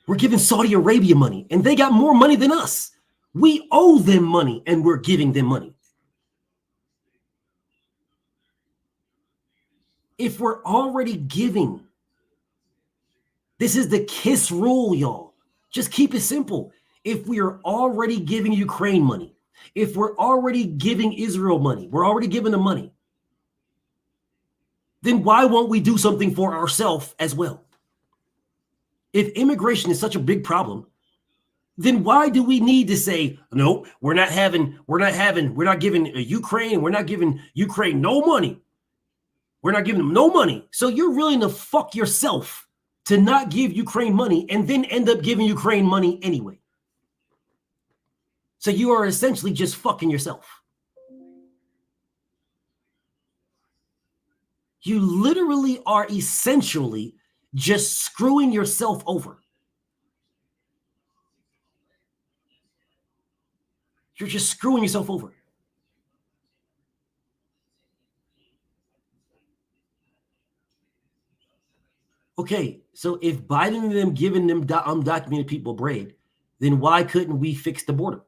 We're giving Saudi Arabia money, and they got more money than us. We owe them money, and we're giving them money. If we're already giving, this is the KISS rule, y'all. Just keep it simple. If we are already giving Ukraine money, if we're already giving Israel money, we're already giving them money, then why won't we do something for ourselves as well? If immigration is such a big problem, then why do we need to say, no, we're not giving Ukraine, we're not giving Ukraine no money. We're not giving them no money. So you're willing to fuck yourself to not give Ukraine money and then end up giving Ukraine money anyway. So you are essentially just fucking yourself. You literally are essentially just screwing yourself over. You're just screwing yourself over. Okay, so if Biden and them giving them undocumented people bread, then why couldn't we fix the border?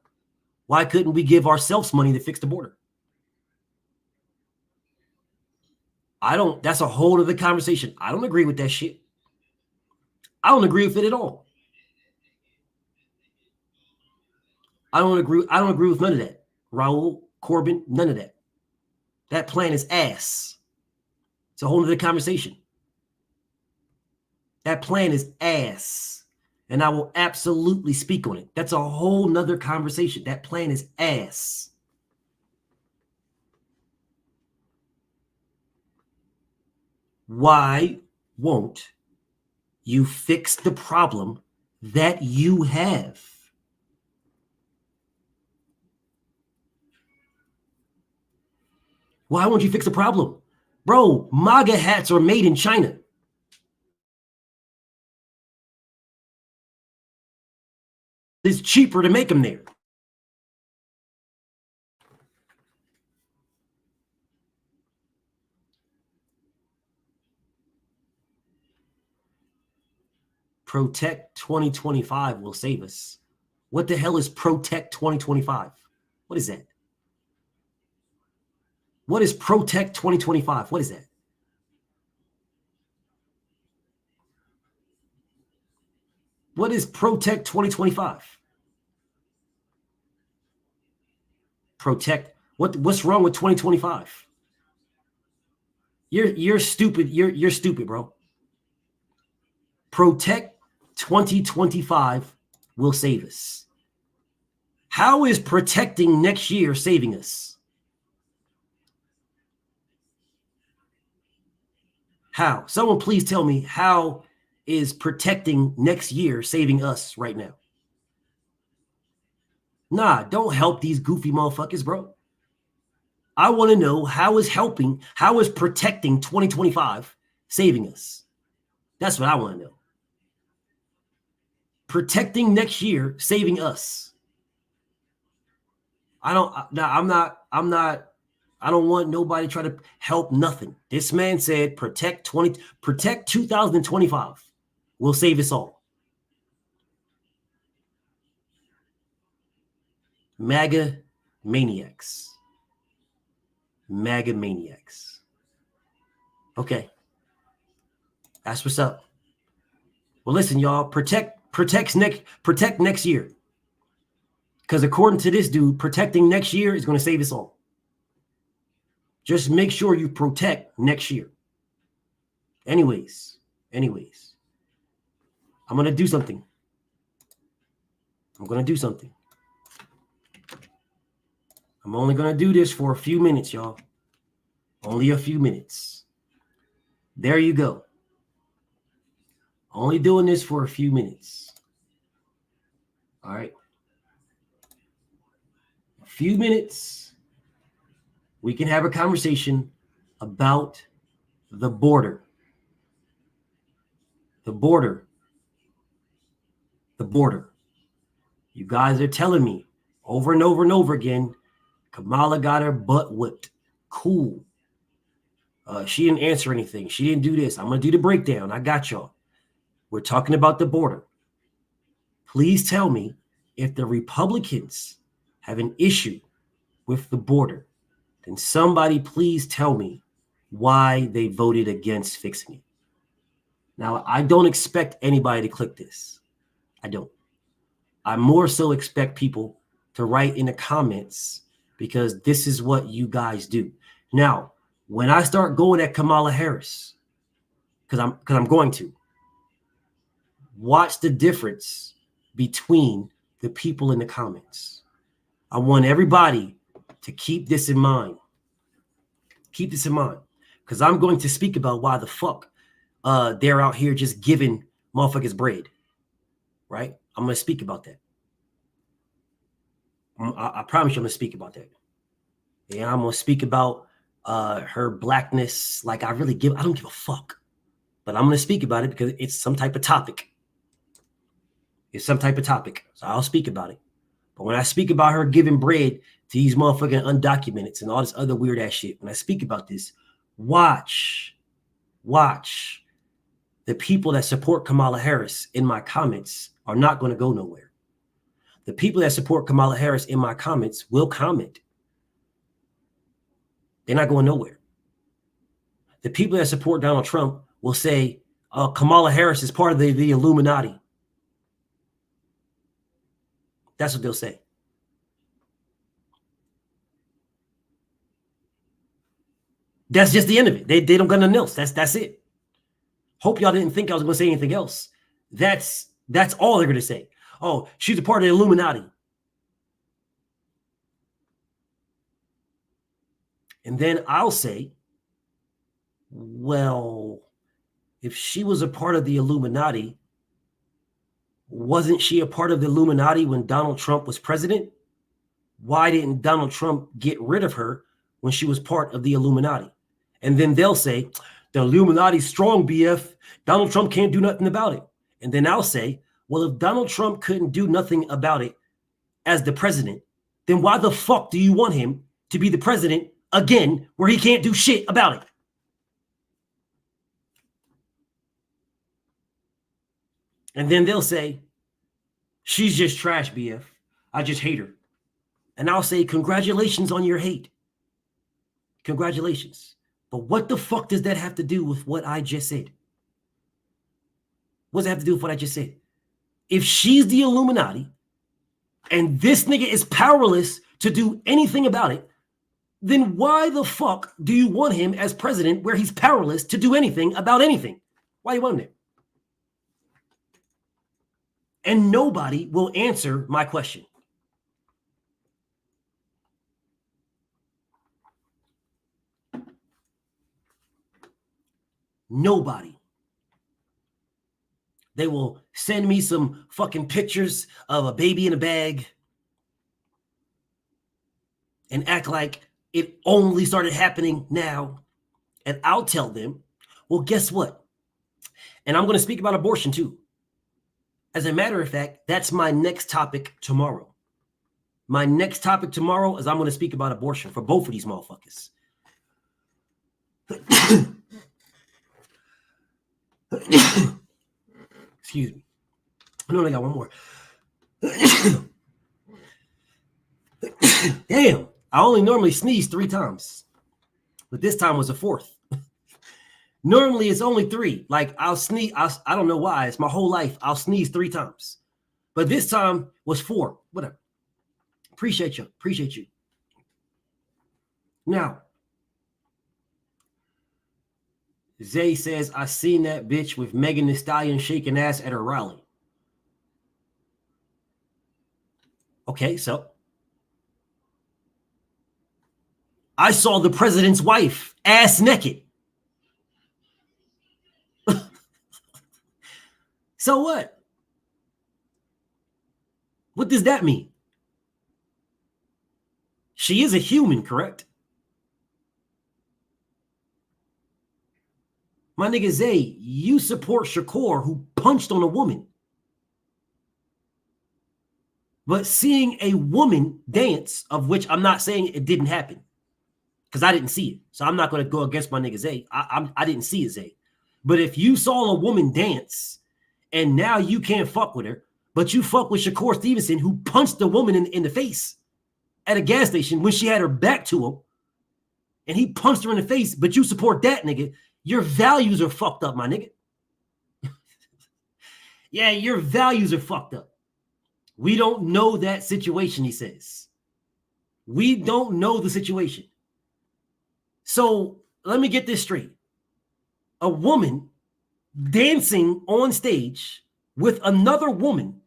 Why couldn't we give ourselves money to fix the border? That's a whole other conversation. I don't agree with that shit. I don't agree with it at all. I don't agree with none of that. Raul, Corbin, none of that. That plan is ass. It's a whole other conversation. That plan is ass. And I will absolutely speak on it. That's a whole nother conversation. That plan is ass. Why won't you fix the problem that you have? Why won't you fix the problem? Bro, MAGA hats are made in China. It's cheaper to make them there. Protect 2025 will save us. What the hell is Protect 2025? What is that? What is Protect 2025? What is that? What is Protect 2025? Protect. What's wrong with 2025? You're stupid. You're stupid, bro. Protect 2025 will save us. How is protecting next year saving us? How? Someone please tell me, how is protecting next year saving us right now? Nah, don't help these goofy motherfuckers, bro. I want to know how is protecting 2025 saving us? That's what I want to know. Protecting next year saving us. I don't want nobody to try to help nothing. This man said protect 2025 will save us all. MAGA maniacs. MAGA maniacs. Okay. That's what's up. Well, listen, y'all, protect next year. Because according to this dude, protecting next year is going to save us all. Just make sure you protect next year. Anyways, I'm going to do something. I'm going to do something. I'm only going to do this for a few minutes, y'all. Only a few minutes. There you go. Only doing this for a few minutes. All right. A few minutes. We can have a conversation about the border. The border. The border. You guys are telling me over and over and over again, Kamala got her butt whipped. Cool. She didn't answer anything. She didn't do this. I'm going to do the breakdown. I got y'all. We're talking about the border. Please tell me if the Republicans have an issue with the border, then somebody please tell me why they voted against fixing it. Now, I don't expect anybody to click this. I don't. I more so expect people to write in the comments because this is what you guys do. Now, when I start going at Kamala Harris, because I'm going to, watch the difference between the people in the comments. I want everybody to keep this in mind. Keep this in mind. Because I'm going to speak about why the fuck they're out here just giving motherfuckers bread. Right? I'm going to speak about that. I promise you I'm going to speak about that. Yeah, I'm going to speak about her blackness. Like I don't give a fuck. But I'm going to speak about it because it's some type of topic. It's some type of topic. So I'll speak about it. But when I speak about her giving bread to these motherfucking undocumented and all this other weird ass shit, when I speak about this, watch the people that support Kamala Harris in my comments are not going to go nowhere. The people that support Kamala Harris in my comments will comment. They're not going nowhere. The people that support Donald Trump will say, Kamala Harris is part of the Illuminati. That's what they'll say. That's just the end of it. They don't got nothing else. That's it. Hope y'all didn't think I was going to say anything else. That's all they're going to say. Oh, she's a part of the Illuminati. And then I'll say, well, if she was a part of the Illuminati, wasn't she a part of the Illuminati when Donald Trump was president? Why didn't Donald Trump get rid of her when she was part of the Illuminati? And then they'll say, the Illuminati's strong, BF. Donald Trump can't do nothing about it. And then I'll say, well, if Donald Trump couldn't do nothing about it as the president, then why the fuck do you want him to be the president again where he can't do shit about it? And then they'll say, she's just trash, BF. I just hate her. And I'll say, congratulations on your hate. Congratulations. But what the fuck does that have to do with what I just said? What does that have to do with what I just said? If she's the Illuminati and this nigga is powerless to do anything about it, then why the fuck do you want him as president where he's powerless to do anything about anything? Why do you want him there? And nobody will answer my question. Nobody. They will send me some fucking pictures of a baby in a bag and act like it only started happening now. And I'll tell them, well, guess what? And I'm going to speak about abortion too. As a matter of fact, that's my next topic tomorrow. My next topic tomorrow is I'm going to speak about abortion for both of these motherfuckers. Excuse me. I know I got one more. Damn. I only normally sneeze 3 times. But this time was a 4th. Normally it's only 3. Like I'll sneeze. I don't know why. It's my whole life. I'll sneeze 3 times. But this time was 4. Whatever. Appreciate you. Appreciate you. Now, Zay says, I seen that bitch with Megan Thee Stallion shaking ass at her rally. Okay, so I saw the president's wife ass naked. So what? What does that mean? She is a human, correct? My nigga Zay, you support Shakur, who punched on a woman. But seeing a woman dance, of which I'm not saying it didn't happen, because I didn't see it. So I'm not going to go against my nigga Zay. I didn't see it, Zay. But if you saw a woman dance and now you can't fuck with her, but you fuck with Shakur Stevenson, who punched the woman in the face at a gas station when she had her back to him, and he punched her in the face, but you support that nigga, your values are fucked up, my nigga. Yeah, your values are fucked up. We don't know that situation, he says. We don't know the situation. So let me get this straight. A woman dancing on stage with another woman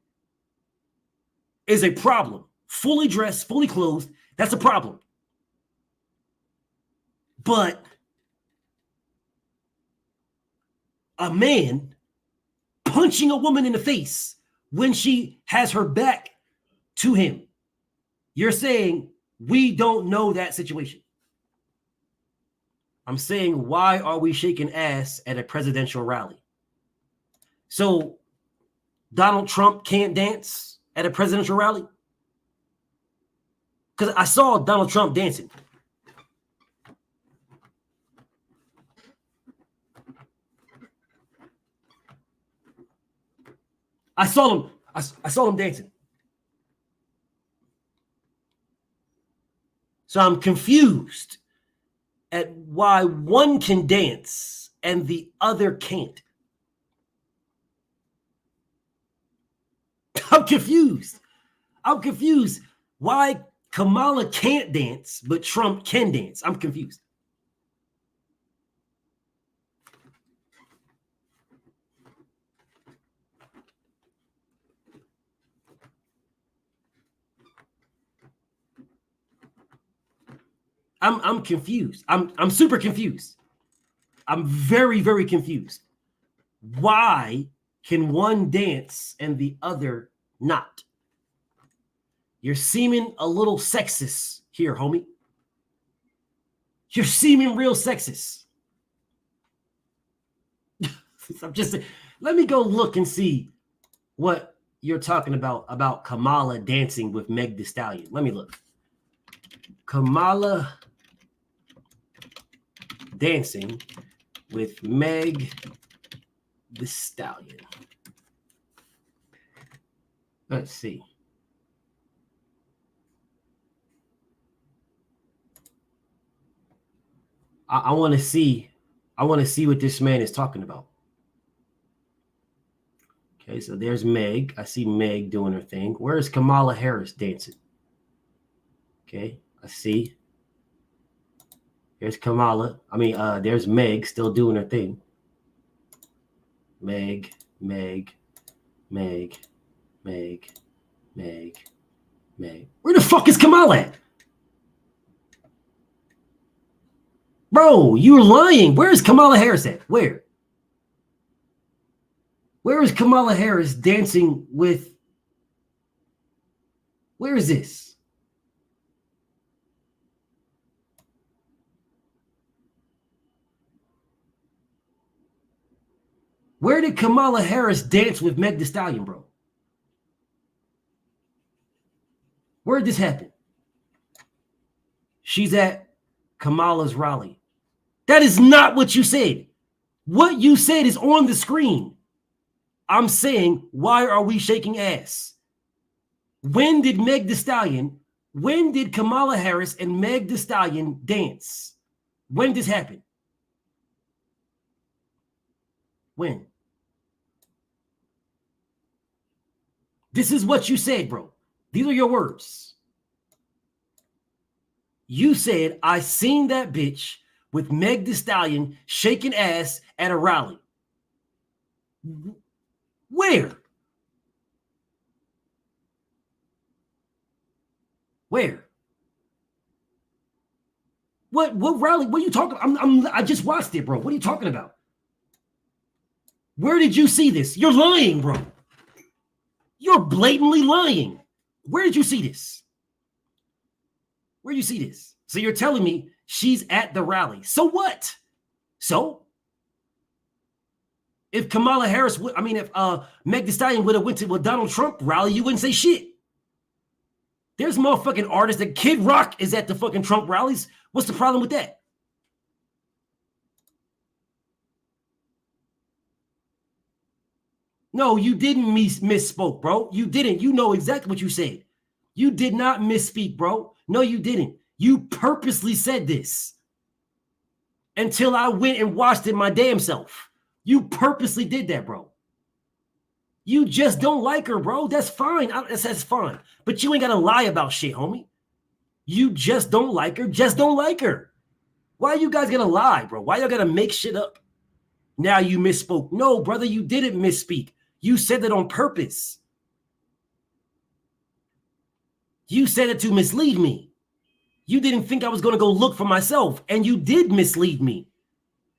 is a problem. Fully dressed, fully clothed, that's a problem. But a man punching a woman in the face when she has her back to him, you're saying we don't know that situation. I'm saying, why are we shaking ass at a presidential rally? So Donald Trump can't dance at a presidential rally? Because I saw Donald Trump dancing. I saw him dancing. So I'm confused at why one can dance and the other can't. I'm confused. Why Kamala can't dance, but Trump can dance. I'm confused. I'm confused. I'm super confused. I'm very, very confused. Why can one dance and the other not? You're seeming a little sexist here, homie. You're seeming real sexist. I'm just saying, let me go look and see what you're talking about Kamala dancing with Meg Thee Stallion. Let me look. Kamala dancing with Meg Thee Stallion. Let's see. I want to see what this man is talking about. Okay, so there's Meg. I see Meg doing her thing. Where is Kamala Harris dancing? Okay, I see. There's Kamala. There's Meg still doing her thing. Meg. Where the fuck is Kamala at? Bro, you're lying. Where is Kamala Harris at? Where? Where is Kamala Harris dancing with? Where is this? Where did Kamala Harris dance with Meg Thee Stallion, bro? Where did this happen? She's at Kamala's rally. That is not what you said. What you said is on the screen. I'm saying, why are we shaking ass? When did Kamala Harris and Meg Thee Stallion dance? When did this happen? When? This is what you said, bro. These are your words. You said, I seen that bitch with Meg Thee Stallion shaking ass at a rally. Where? Where? What rally? What are you talking? I just watched it, bro. What are you talking about? Where did you see this? You're lying, bro. You're blatantly lying. Where did you see this? Where did you see this? So you're telling me she's at the rally. So what? So if Kamala Harris would, if Meg Thee Stallion would have went to a Donald Trump rally, you wouldn't say shit. There's motherfucking artists that Kid Rock is at the fucking Trump rallies. What's the problem with that? No, you didn't misspoke, bro. You didn't. You know exactly what you said. You did not misspeak, bro. No, you didn't. You purposely said this until I went and watched it my damn self. You purposely did that, bro. You just don't like her, bro. That's fine. That's fine. But you ain't got to lie about shit, homie. You just don't like her. Just don't like her. Why you guys gonna lie, bro? Why y'all gotta make shit up? Now you misspoke. No, brother, you didn't misspeak. You said that on purpose. You said it to mislead me. You didn't think I was going to go look for myself, and you did mislead me.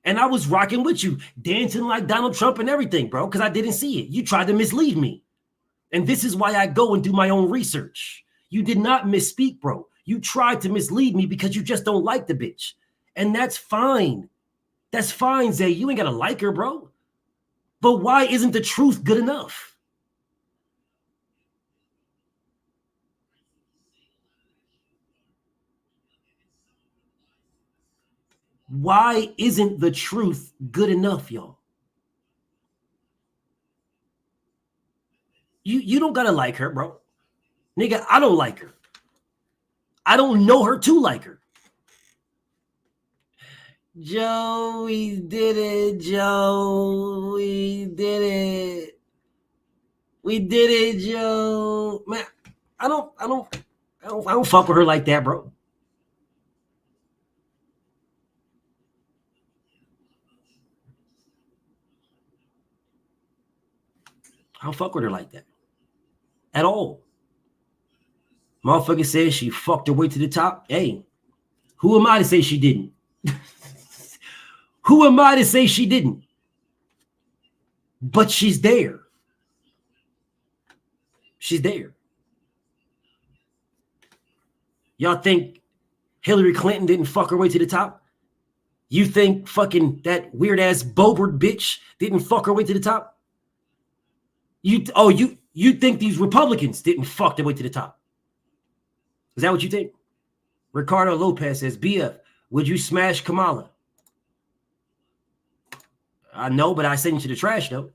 And I was rocking with you, dancing like Donald Trump and everything, bro, because I didn't see it. You tried to mislead me. And this is why I go and do my own research. You did not misspeak, bro. You tried to mislead me because you just don't like the bitch. And that's fine. That's fine, Zay. You ain't got to like her, bro. But why isn't the truth good enough? Why isn't the truth good enough, y'all? You don't got to like her, bro. Nigga, I don't like her. I don't know her to like her. Joe, we did it, Joe. We did it. We did it, Joe. Man, I don't fuck with her like that, bro. I don't fuck with her like that. At all. Motherfucker says she fucked her way to the top. Hey, who am I to say she didn't? Who am I to say she didn't? But she's there. She's there. Y'all think Hillary Clinton didn't fuck her way to the top? You think fucking that weird ass Boebert bitch didn't fuck her way to the top? You think these Republicans didn't fuck their way to the top? Is that what you think? Ricardo Lopez says, BF, would you smash Kamala? I know, but I send you to the trash, though.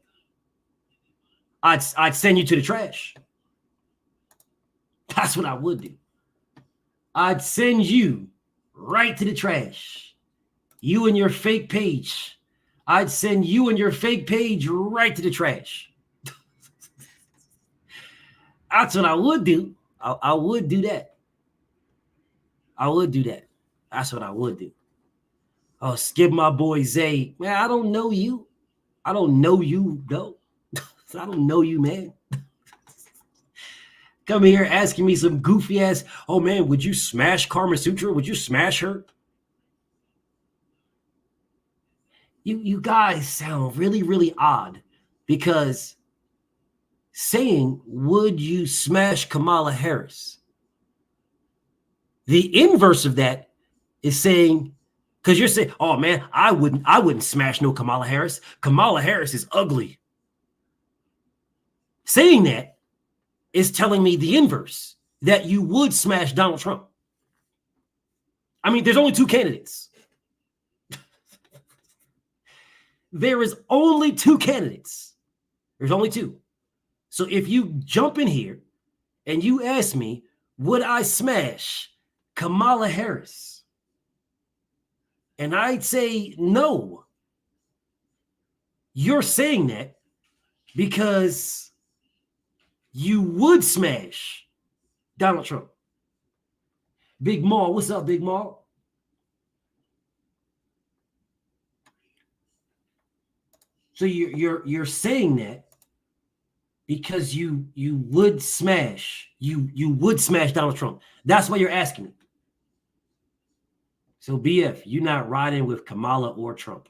I'd send you to the trash. That's what I would do. I'd send you right to the trash. You and your fake page. I'd send you and your fake page right to the trash. That's what I would do. I would do that. I would do that. That's what I would do. Oh, skip my boy Zay. Man, I don't know you. I don't know you, though. I don't know you, man. Come here asking me some goofy ass, oh man, would you smash Karma Sutra? Would you smash her? You guys sound really, really odd because saying, would you smash Kamala Harris? The inverse of that is saying, because you're saying, oh man, I wouldn't smash no Kamala Harris. Kamala Harris is ugly. Saying that is telling me the inverse, that you would smash Donald Trump. I mean, there's only two candidates. There is only two candidates. There's only two. So if you jump in here and you ask me, would I smash Kamala Harris? And I'd say no. You're saying that because you would smash Donald Trump. Big Maul, what's up, Big Maul? So you're saying that Because you would smash. You would smash Donald Trump. That's why you're asking me. So BF, you're not riding with Kamala or Trump.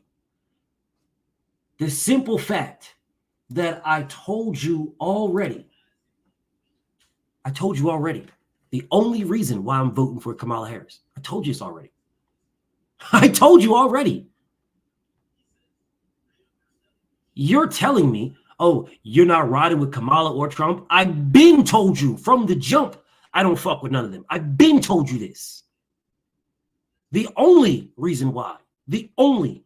The simple fact that I told you already. The only reason why I'm voting for Kamala Harris. I told you this already. I told you already. You're telling me, oh, you're not riding with Kamala or Trump? I've been told you from the jump, I don't fuck with none of them. I've been told you this. The only reason why, the only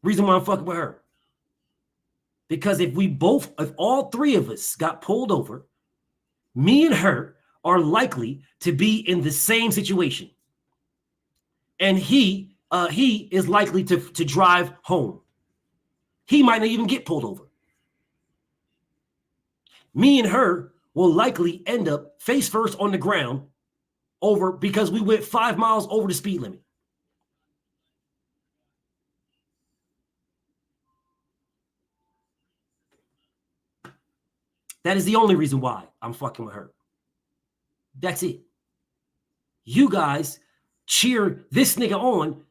reason why I'm fucking with her. Because if all three of us got pulled over, me and her are likely to be in the same situation. And he is likely to drive home. He might not even get pulled over. Me and her will likely end up face first on the ground because we went 5 miles over the speed limit. That is the only reason why I'm fucking with her. That's it. You guys cheer this nigga on.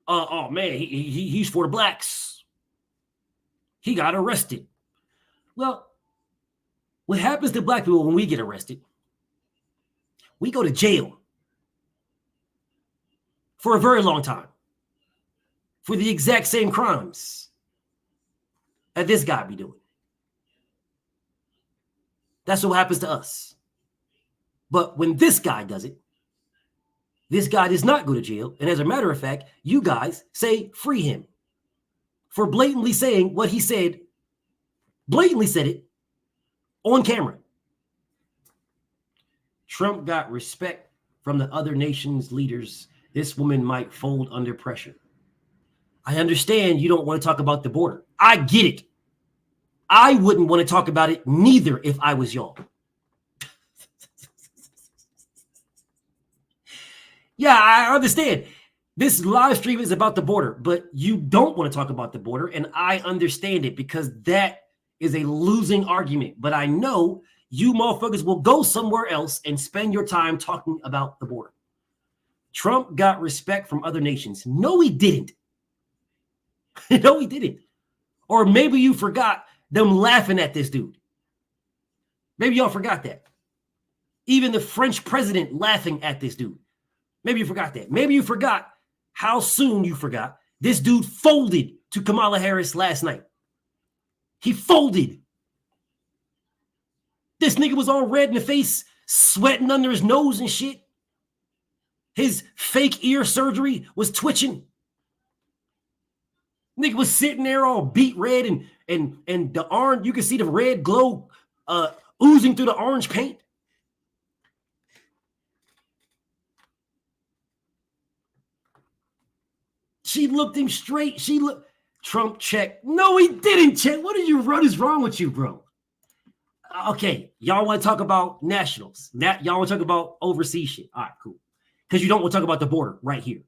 Oh man, he's for the blacks. He got arrested. Well, what happens to black people when we get arrested? We go to jail for a very long time for the exact same crimes that this guy be doing. That's what happens to us. But when this guy does it, this guy does not go to jail. And as a matter of fact, you guys say free him for blatantly saying what he said, blatantly said it on camera. Trump got respect from the other nations' leaders. This woman might fold under pressure. I understand you don't want to talk about the border. I get it. I wouldn't want to talk about it neither if I was y'all. Yeah, I understand. This live stream is about the border, but you don't want to talk about the border, and I understand it because that is a losing argument. But I know you motherfuckers will go somewhere else and spend your time talking about the border. Trump got respect from other nations. No, he didn't. No, he didn't. Or maybe you forgot them laughing at this dude. Maybe y'all forgot that. Even the French president laughing at this dude. Maybe you forgot that. Maybe you forgot how soon you forgot this dude folded to Kamala Harris last night. He folded. This nigga was all red in the face, sweating under his nose and shit. His fake ear surgery was twitching. Nigga was sitting there all beat red and the orange, you can see the red glow oozing through the orange paint. She looked him straight. Trump checked. No, he didn't check. What is wrong with you, bro? Okay, y'all want to talk about nationals. Y'all want to talk about overseas shit. All right, cool. Because you don't want to talk about the border right here.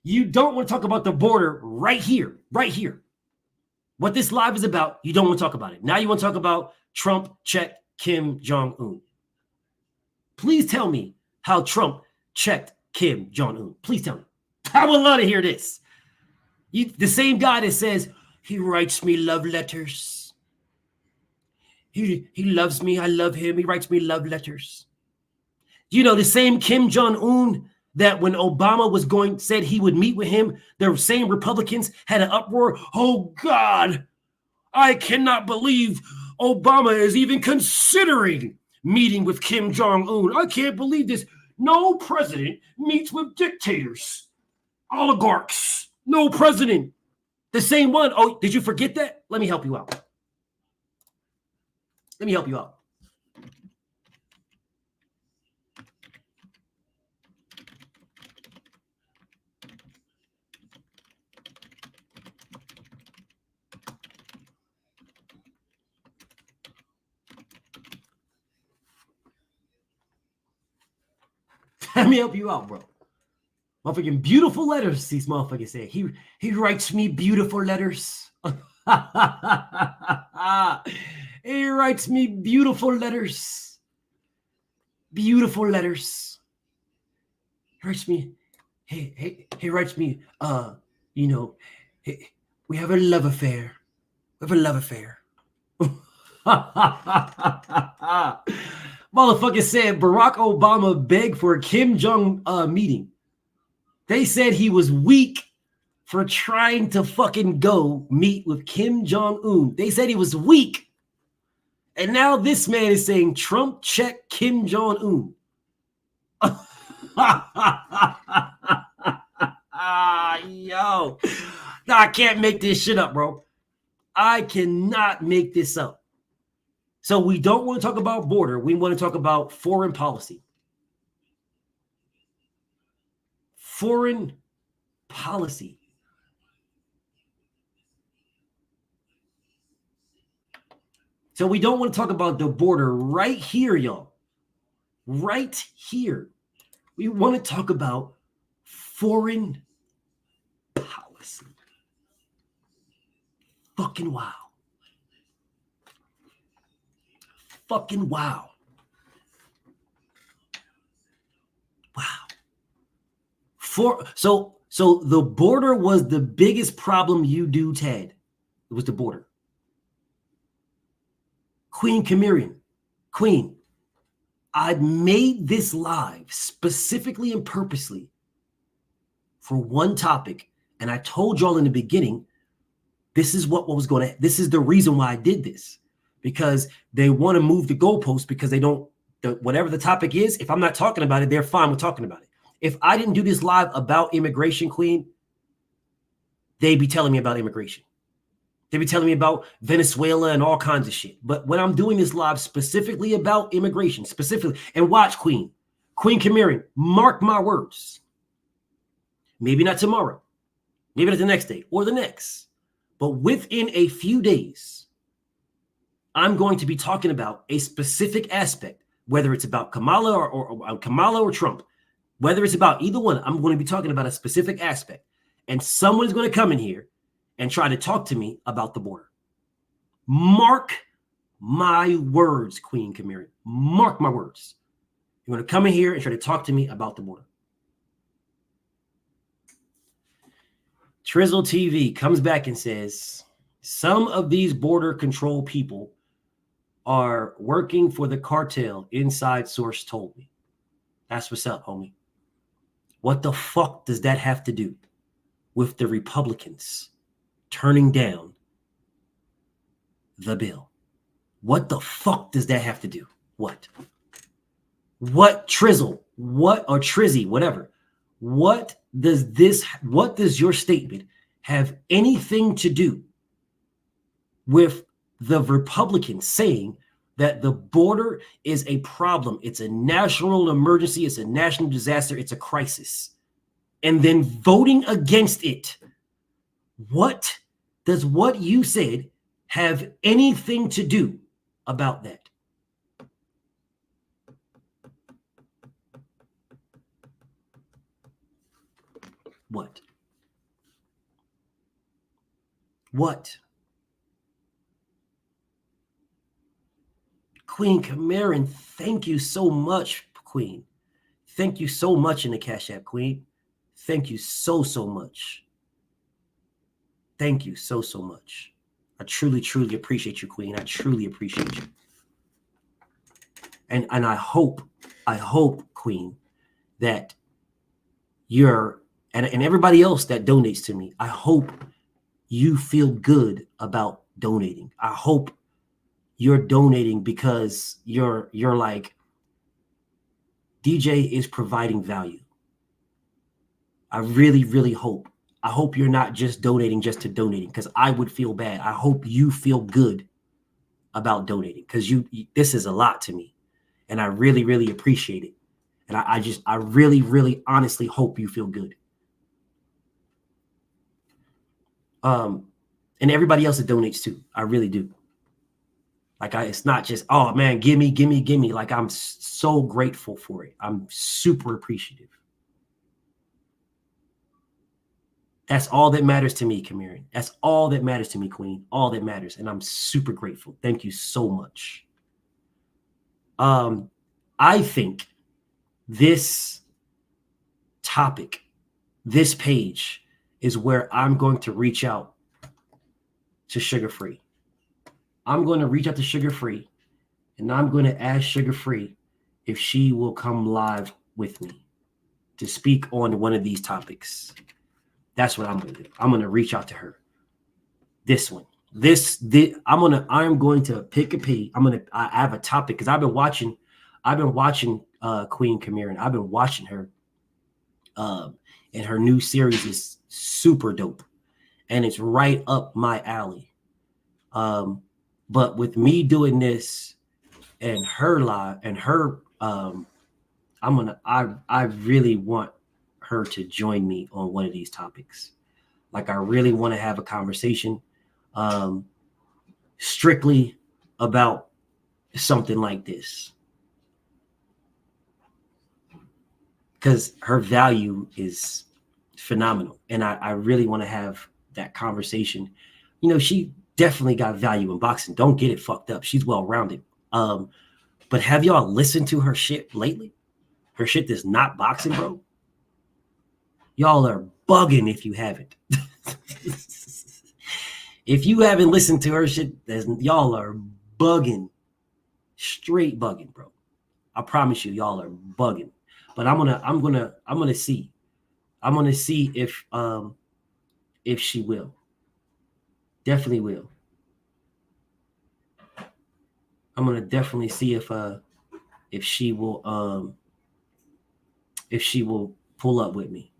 You don't want to talk about the border right here. What this live is about, you don't want to talk about it. Now you want to talk about Trump checked Kim Jong-un. Please tell me how Trump checked Kim Jong-un. Please tell me. I would love to hear this. The same guy that says, he writes me love letters. He loves me. I love him. He writes me love letters. You know, the same Kim Jong-un that when Obama said he would meet with him, the same Republicans had an uproar. Oh, God, I cannot believe Obama is even considering meeting with Kim Jong-un. I can't believe this. No president meets with dictators, oligarchs. No president. The same one. Oh, did you forget that? Let me help you out. Let me help me help you out, bro. Motherfucking beautiful letters, these motherfuckers say. He writes me beautiful letters. He writes me beautiful letters. Beautiful letters. He writes me, he writes me, you know, we have a love affair. We have a love affair. Motherfucker said Barack Obama begged for a Kim Jong meeting. They said he was weak for trying to fucking go meet with Kim Jong-un. They said he was weak. And now this man is saying Trump check Kim Jong-un. Yo, no, I can't make this shit up, bro. I cannot make this up. So we don't want to talk about border. We want to talk about foreign policy. Foreign policy. So we don't want to talk about the border right here, y'all. Right here. We want to talk about foreign policy. Fucking wow. Fucking wow. Wow. So the border was the biggest problem you do, Ted. It was the border. Queen Camirian. Queen, I made this live specifically and purposely for one topic. And I told y'all in the beginning, this is this is the reason why I did this. Because they want to move the goalposts because they don't, whatever the topic is, if I'm not talking about it, they're fine with talking about it. If I didn't do this live about immigration, Queen, they'd be telling me about immigration. They'd be telling me about Venezuela and all kinds of shit. But when I'm doing this live specifically about immigration, specifically, and watch Queen Camirian, mark my words. Maybe not tomorrow, maybe not the next day or the next, but within a few days, I'm going to be talking about a specific aspect, whether it's about Kamala or Kamala or Trump, whether it's about either one, I'm going to be talking about a specific aspect. And someone's going to come in here and try to talk to me about the border. Mark my words, Queen Camirian. Mark my words. You're going to come in here and try to talk to me about the border. Trizzle TV comes back and says, some of these border control people are working for the cartel. Inside source told me. That's what's up, homie. What the fuck does that have to do with the Republicans turning down the bill? What the fuck does that have to do? What Trizzle, or Trizzy, whatever. What does your statement have anything to do with the Republicans saying that the border is a problem? It's a national emergency. It's a national disaster. It's a crisis. And then voting against it. What does what you said have anything to do about that? What? Queen Camirian, thank you so much, Queen. Thank you so much in the Cash App, Queen. Thank you so much. Thank you so much. I truly appreciate you, Queen. I truly appreciate you. And I hope, Queen, that you're, and everybody else that donates to me, I hope you feel good about donating. I hope you're donating because you're like, DJ is providing value. I really hope. I hope you're not just donating just to donating, because I would feel bad. I hope you feel good about donating, because this is a lot to me, and I really appreciate it. And I really honestly hope you feel good. And everybody else that donates too, I really do. Like it's not just, oh man, gimme. Like I'm so grateful for it. I'm super appreciative. That's all that matters to me, Kamirin. That's all that matters to me, Queen. All that matters. And I'm super grateful. Thank you so much. I think this topic, this page, is where I'm going to reach out to Sugar Free. I'm going to reach out to Sugar Free, and I'm going to ask Sugar Free if she will come live with me to speak on one of these topics. That's what I'm going to do. I'm going to reach out to her. This one. I'm going to pick a page. I have a topic because I've been watching Queen Kamirin. I've been watching her. And her new series is super dope. And it's right up my alley. But with me doing this and her live and her I really want her to join me on one of these topics. Like, I really want to have a conversation strictly about something like this, because her value is phenomenal. And I really want to have that conversation. You know, she definitely got value in boxing. Don't get it fucked up. She's well-rounded. But have y'all listened to her shit lately? Her shit that's not boxing, bro. Y'all are bugging if you haven't. If you haven't listened to her shit, y'all are bugging. Straight bugging, bro. I promise you, y'all are bugging. But I'm gonna see. I'm gonna see if she will. Definitely will. I'm gonna definitely see if she will pull up with me.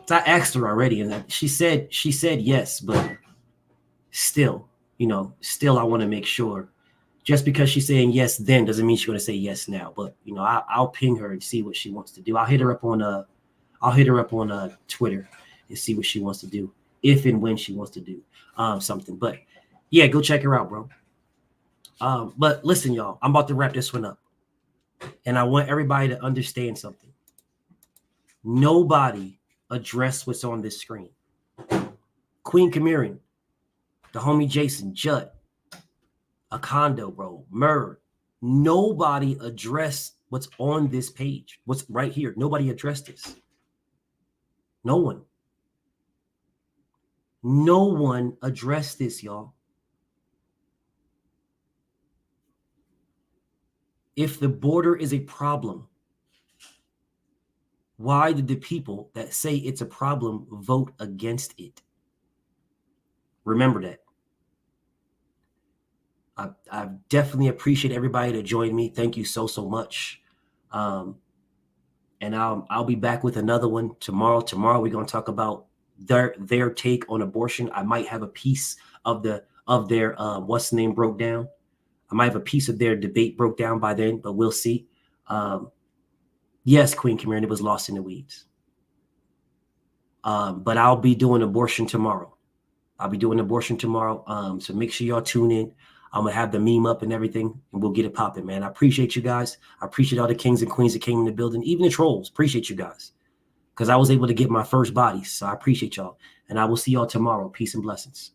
So I asked her already, and she said yes, but still, I want to make sure. Just because she's saying yes then doesn't mean she's going to say yes now. But I'll ping her and see what she wants to do. I'll hit her up on Twitter and see what she wants to do, if and when she wants to do something. But yeah, go check her out, bro. But listen, y'all, I'm about to wrap this one up, and I want everybody to understand something. Nobody addressed what's on this screen. Queen Kamirin, the homie Jason, Judd, Akondo, bro, Murr. Nobody addressed what's on this page. What's right here. Nobody addressed this. No one. No one addressed this, y'all. If the border is a problem, why did the people that say it's a problem vote against it? Remember that. I definitely appreciate everybody that joined me. Thank you so much. And I'll be back with another one tomorrow. Tomorrow we're going to talk about their take on abortion. I might have a piece of their what's the name broke down. I might have a piece of their debate broke down by then, but we'll see. Yes, Queen Kamirin, it was lost in the weeds. But I'll be doing abortion tomorrow. So make sure y'all tune in. I'm going to have the meme up and everything, and we'll get it popping, man. I appreciate you guys. I appreciate all the kings and queens that came in the building, even the trolls. Appreciate you guys, because I was able to get my first body. So I appreciate y'all, and I will see y'all tomorrow. Peace and blessings.